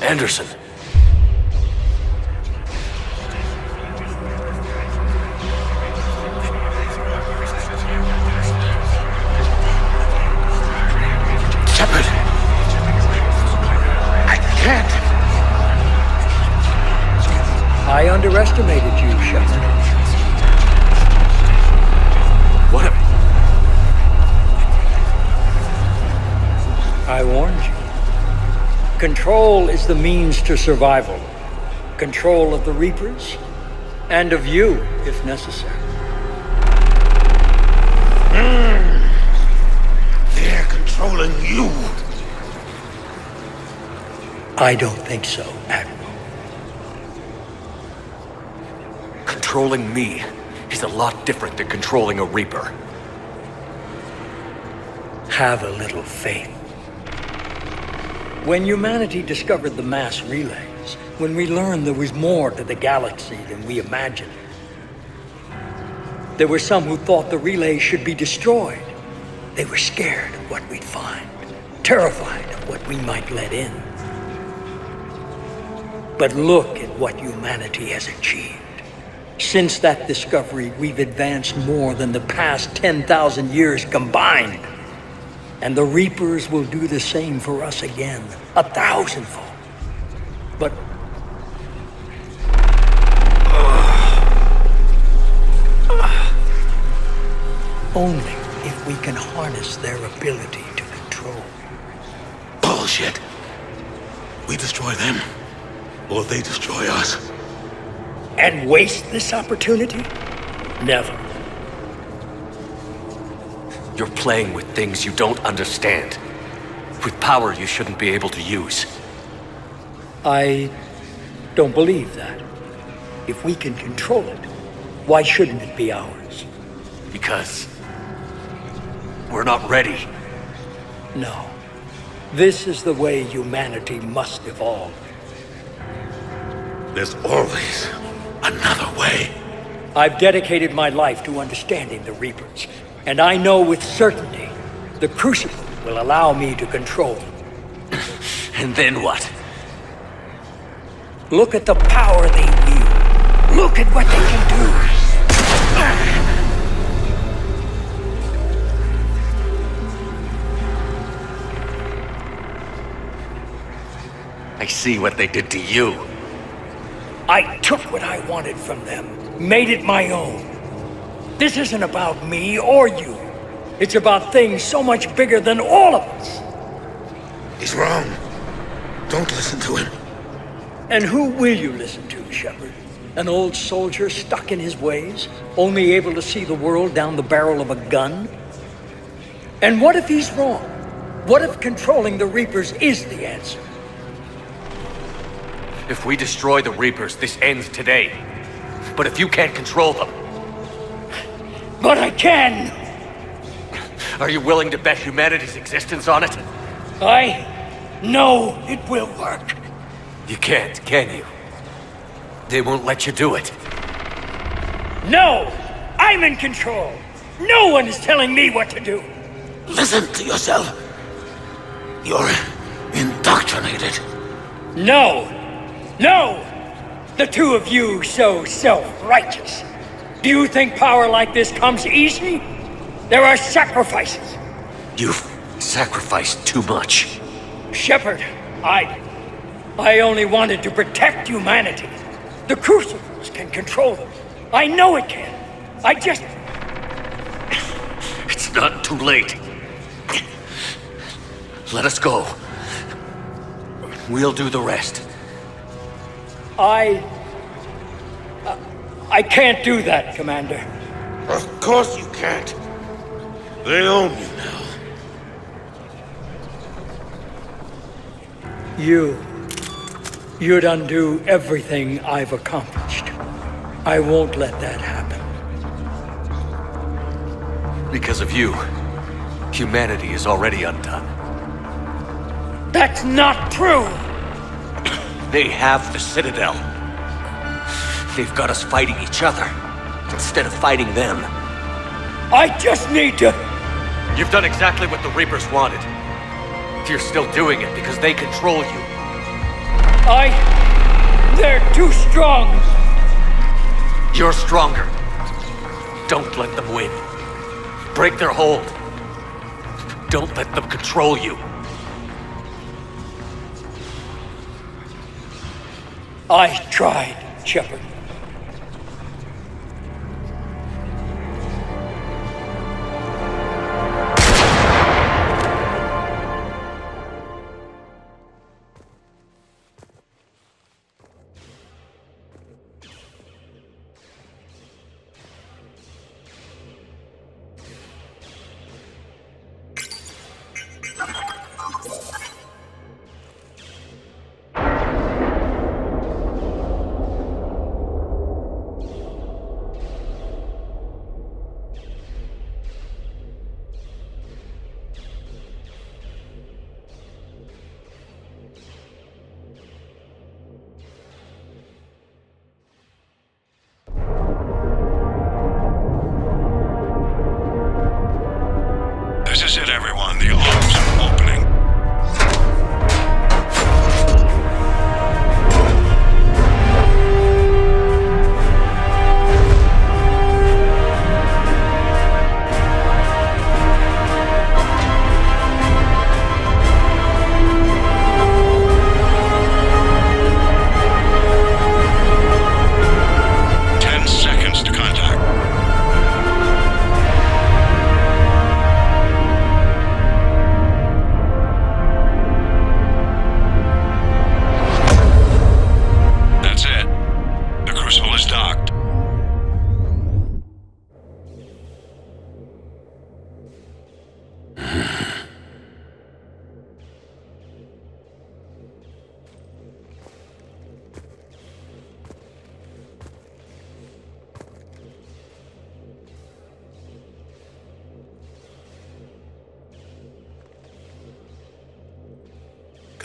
Anderson. Shepard! I can't! I underestimated you, Shepard. What have... I warned you. Control is the means to survival. Control of the Reapers, and of you, if necessary. They're controlling you! I don't think so, Admiral. Controlling me is a lot different than controlling a Reaper. Have a little faith. When humanity discovered the mass relays, when we learned there was more to the galaxy than we imagined, there were some who thought the relays should be destroyed. They were scared of what we'd find, terrified of what we might let in. But look at what humanity has achieved. Since that discovery, we've advanced more than the past 10,000 years combined. And the Reapers will do the same for us again, 1,000-fold. But only if we can harness their ability to control. Bullshit. We destroy them, or they destroy us. and waste this opportunity? Never. You're playing with things you don't understand. With power you shouldn't be able to use. I don't believe that. If we can control it, why shouldn't it be ours? Because we're not ready. No. This is the way humanity must evolve. There's always another way. I've dedicated my life to understanding the Reapers, and I know with certainty the Crucible will allow me to control them. And then what? Look at the power they wield. Look at what they can do. I see what they did to you. I took what I wanted from them, made it my own. This isn't about me or you. It's about things so much bigger than all of us. He's wrong. Don't listen to him. And who will you listen to, Shepard? An old soldier stuck in his ways, only able to see the world down the barrel of a gun? And what if he's wrong? What if controlling the Reapers is the answer? If we destroy the Reapers, this ends today. But if you can't control them... But I can! Are you willing to bet humanity's existence on it? I know it will work. You can't, can you? They won't let you do it. No! I'm in control! No one is telling me what to do! Listen to yourself. You're indoctrinated. No! No! The two of you so self-righteous. Do you think power like this comes easy? There are sacrifices. You've sacrificed too much. Shepard, I only wanted to protect humanity. The Crucibles can control them. I know it can. I just... It's not too late. Let us go. We'll do the rest. I can't do that, Commander. Of course you can't. They own you now. You'd undo everything I've accomplished. I won't let that happen. Because of you, humanity is already undone. That's not true! They have the Citadel. They've got us fighting each other, instead of fighting them. I just need to... You've done exactly what the Reapers wanted. You're still doing it because they control you. They're too strong. You're stronger. Don't let them win. Break their hold. Don't let them control you. I tried, Shepard.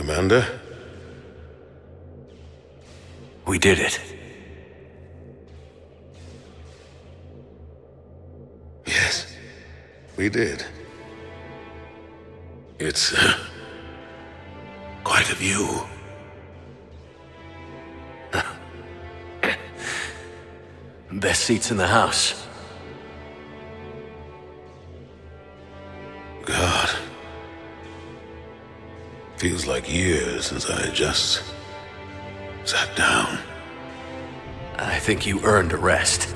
Commander? We did it. Yes, we did. It's quite a view. Best seats in the house. God. Feels like years since I just sat down. I think you earned a rest.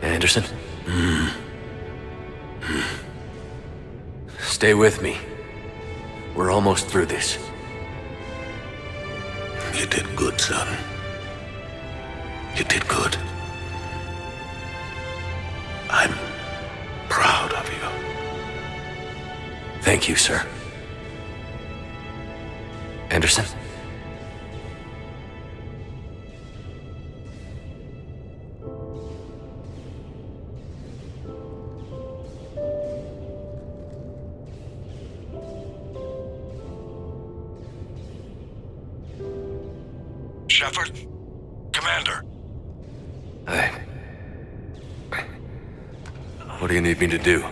Anderson? Stay with me. We're almost through this. You did good, son. You did good. I'm proud of you. Thank you, sir. Anderson? Shepard? Commander? What do you need me to do?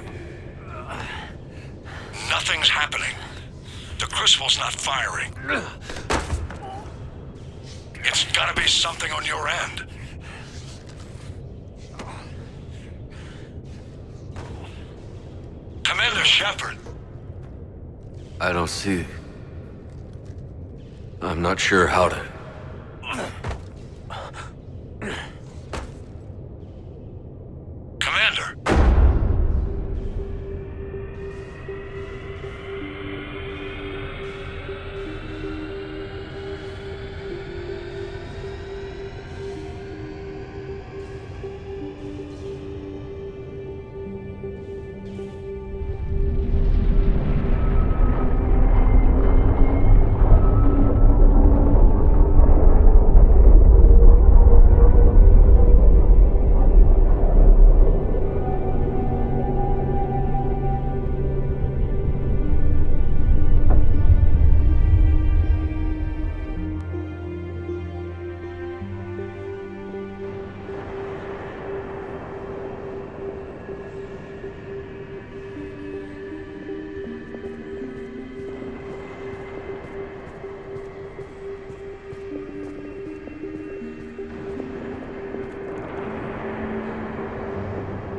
Nothing's happening. The Crucible's not firing. It's gotta be something on your end. Commander Shepard! I don't see... I'm not sure how to... Commander!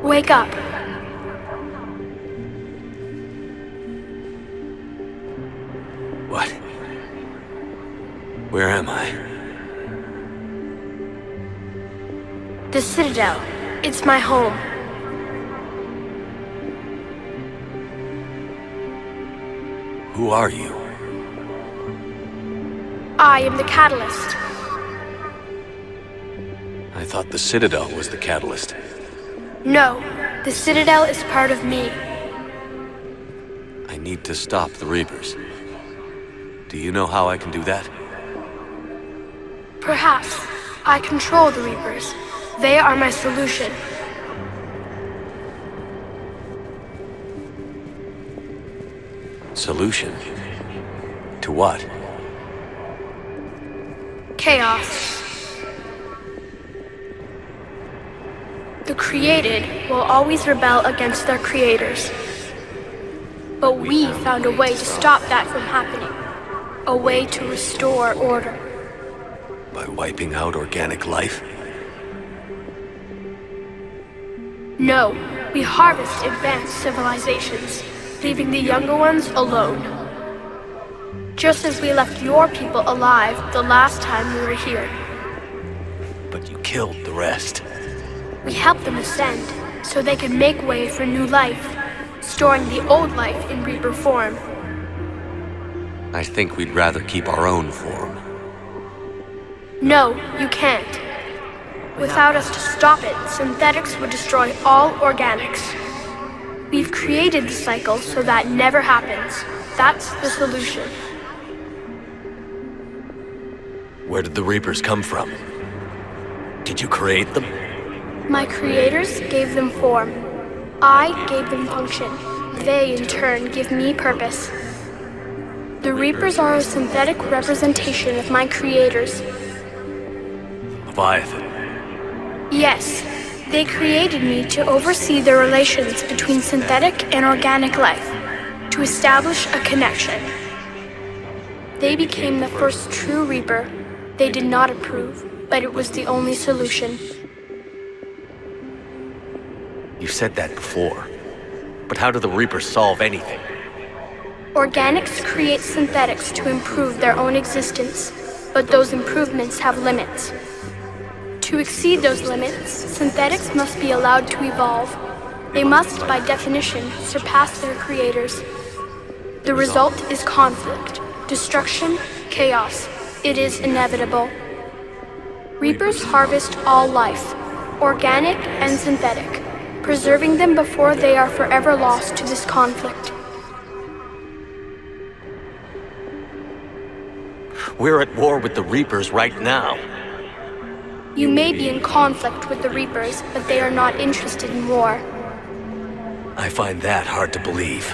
Wake up. What? Where am I? The Citadel. It's my home. Who are you? I am the Catalyst. I thought the Citadel was the catalyst. No, the Citadel is part of me. I need to stop the Reapers. Do you know how I can do that? Perhaps. I control the Reapers. They are my solution. Solution? To what? Chaos. The created will always rebel against their creators. But we found a way to stop that from happening. A way to restore order. By wiping out organic life? No, we harvest advanced civilizations, leaving the younger ones alone. Just as we left your people alive the last time we were here. But you killed the rest. We helped them ascend, so they could make way for new life, storing the old life in Reaper form. I think we'd rather keep our own form. No, you can't. Without us to stop it, synthetics would destroy all organics. We've created the cycle so that never happens. That's the solution. Where did the Reapers come from? Did you create them? My creators gave them form. I gave them function. They, in turn, give me purpose. The Reapers are a synthetic representation of my creators. Leviathan. Yes, they created me to oversee the relations between synthetic and organic life, to establish a connection. They became the first true Reaper. They did not approve, but it was the only solution. You've said that before. But how do the Reapers solve anything? Organics create synthetics to improve their own existence, but those improvements have limits. To exceed those limits, synthetics must be allowed to evolve. They must, by definition, surpass their creators. The result is conflict, destruction, chaos. It is inevitable. Reapers harvest all life, organic and synthetic, preserving them before they are forever lost to this conflict. We're at war with the Reapers right now. You may be in conflict with the Reapers, but they are not interested in war. I find that hard to believe.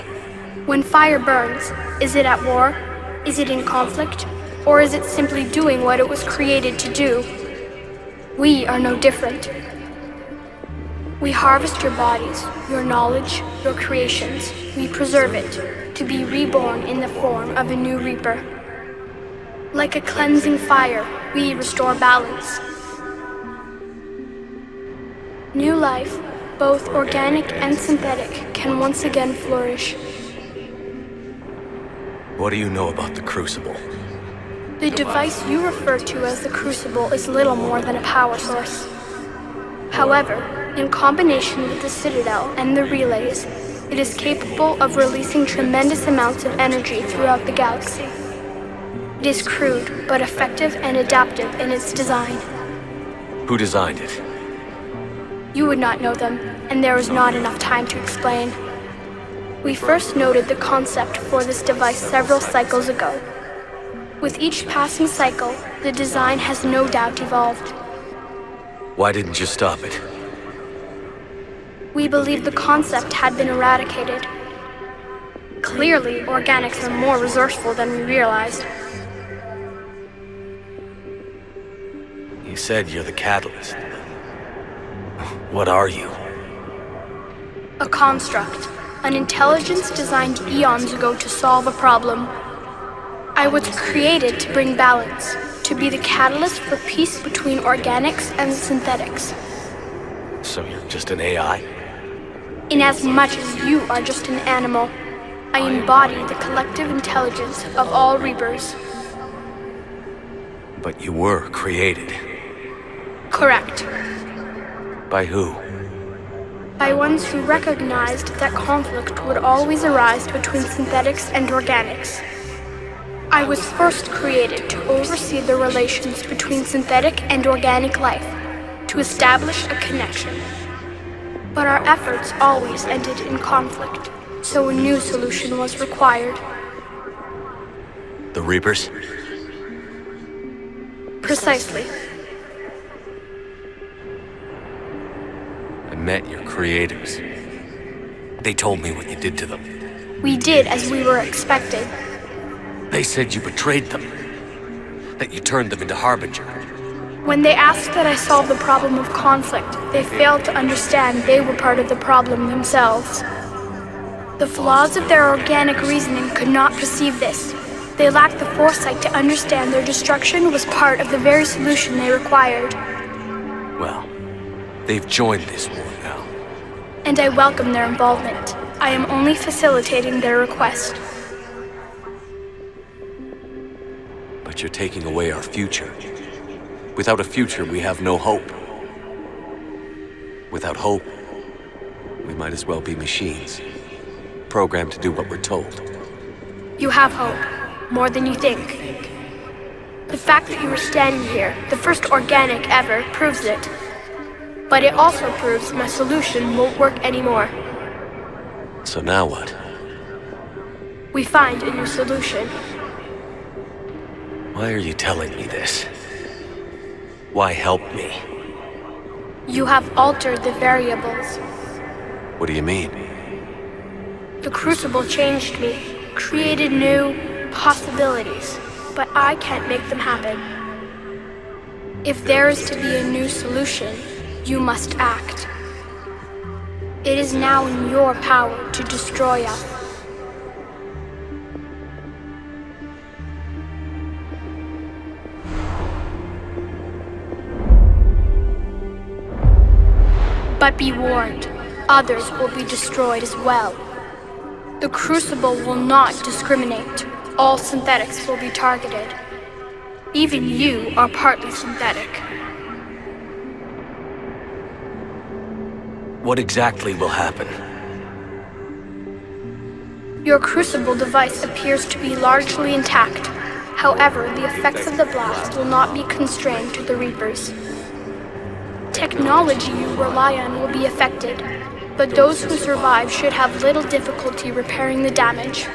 When fire burns, is it at war? Is it in conflict? Or is it simply doing what it was created to do? We are no different. We harvest your bodies, your knowledge, your creations. We preserve it, to be reborn in the form of a new Reaper. Like a cleansing fire, we restore balance. New life, both organic and synthetic, can once again flourish. What do you know about the Crucible? The device you refer to as the Crucible is little more than a power source. However, in combination with the Citadel and the relays, it is capable of releasing tremendous amounts of energy throughout the galaxy. It is crude, but effective and adaptive in its design. Who designed it? You would not know them, and there is not enough time to explain. We first noted the concept for this device several cycles ago. With each passing cycle, the design has no doubt evolved. Why didn't you stop it? We believed the concept had been eradicated. Clearly, organics are more resourceful than we realized. You said you're the catalyst. What are you? A construct, an intelligence designed eons ago to solve a problem. I was created to bring balance, to be the catalyst for peace between organics and synthetics. So you're just an AI? Inasmuch as you are just an animal, I embody the collective intelligence of all Reapers. But you were created. Correct. By who? By ones who recognized that conflict would always arise between synthetics and organics. I was first created to oversee the relations between synthetic and organic life, to establish a connection. But our efforts always ended in conflict, so a new solution was required. The Reapers? Precisely. I met your creators. They told me what you did to them. We did as we were expected. They said you betrayed them. That you turned them into Harbinger. When they asked that I solve the problem of conflict, they failed to understand they were part of the problem themselves. The flaws of their organic reasoning could not perceive this. They lacked the foresight to understand their destruction was part of the very solution they required. Well, they've joined this war now. And I welcome their involvement. I am only facilitating their request. But you're taking away our future. Without a future, we have no hope. Without hope, we might as well be machines, programmed to do what we're told. You have hope, more than you think. The fact that you are standing here, the first organic ever, proves it. But it also proves my solution won't work anymore. So now what? We find a new solution. Why are you telling me this? Why help me? You have altered the variables. What do you mean? The Crucible changed me, created new, possibilities, but I can't make them happen. If there is to be a new solution, you must act. It is now in your power to destroy us. But be warned, others will be destroyed as well. The Crucible will not discriminate. All synthetics will be targeted. Even you are partly synthetic. What exactly will happen? Your Crucible device appears to be largely intact. However, the effects of the blast will not be constrained to the Reapers. Technology you rely on will be affected, but those who survive should have little difficulty repairing the damage.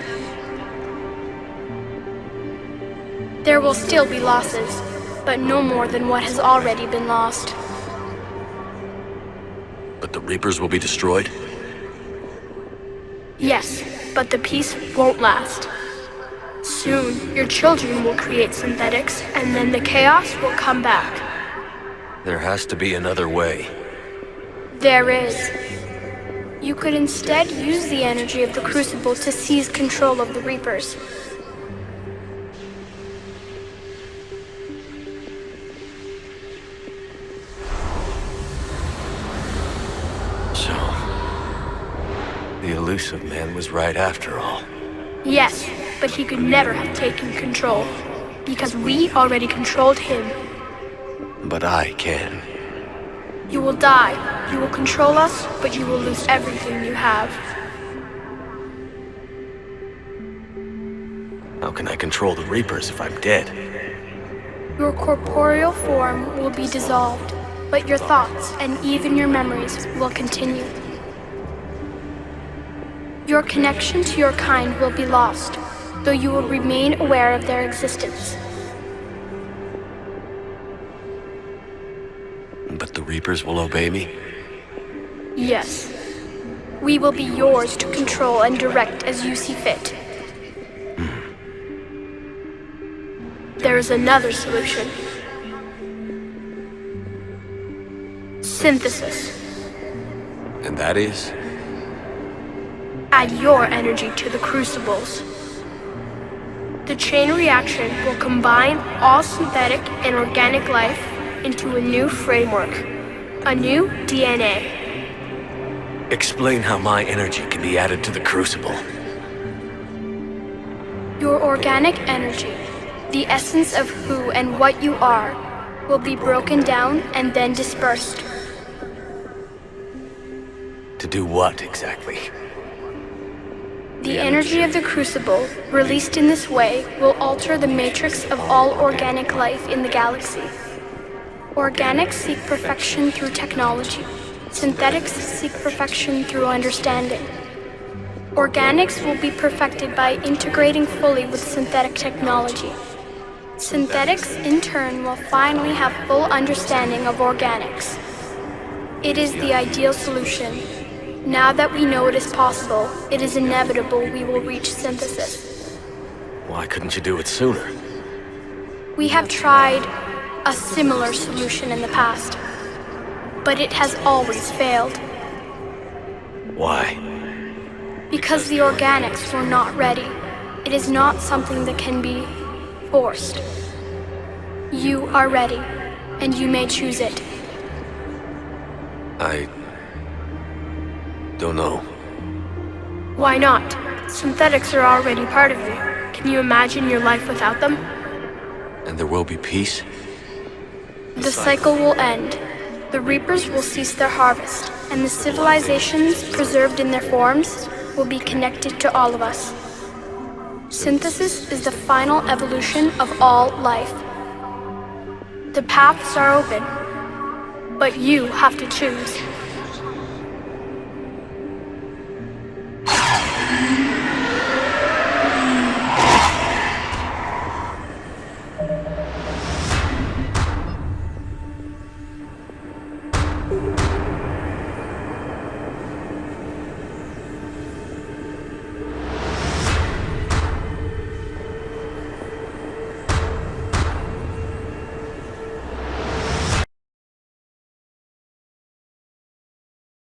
There will still be losses, but no more than what has already been lost. But the Reapers will be destroyed? Yes, but the peace won't last. Soon, your children will create synthetics, and then the chaos will come back. There has to be another way. There is. You could instead use the energy of the Crucible to seize control of the Reapers. So, the elusive man was right after all. Yes, but he could never have taken control, because we already controlled him. But I can. You will die. You will control us, but you will lose everything you have. How can I control the Reapers if I'm dead? Your corporeal form will be dissolved, but your thoughts and even your memories will continue. Your connection to your kind will be lost, though you will remain aware of their existence. But the Reapers will obey me? Yes. We will be yours to control and direct as you see fit. There is another solution. Synthesis. And that is? Add your energy to the Crucibles. The chain reaction will combine all synthetic and organic life into a new framework, a new DNA. Explain how my energy can be added to the Crucible. Your organic energy, the essence of who and what you are, will be broken down and then dispersed. To do what, exactly? The energy of the Crucible, released in this way, will alter the matrix of all organic life in the galaxy. Organics seek perfection through technology. Synthetics seek perfection through understanding. Organics will be perfected by integrating fully with synthetic technology. Synthetics, in turn, will finally have full understanding of organics. It is the ideal solution. Now that we know it is possible, it is inevitable we will reach synthesis. Why couldn't you do it sooner? We have tried a similar solution in the past, but it has always failed. Why? Because the organics were not ready. It is not something that can be forced. You are ready, and you may choose it. I don't know. Why not? Synthetics are already part of you. Can you imagine your life without them? And there will be peace? The cycle will end. The Reapers will cease their harvest, and the civilizations preserved in their forms will be connected to all of us. Synthesis is the final evolution of all life. The paths are open, but you have to choose.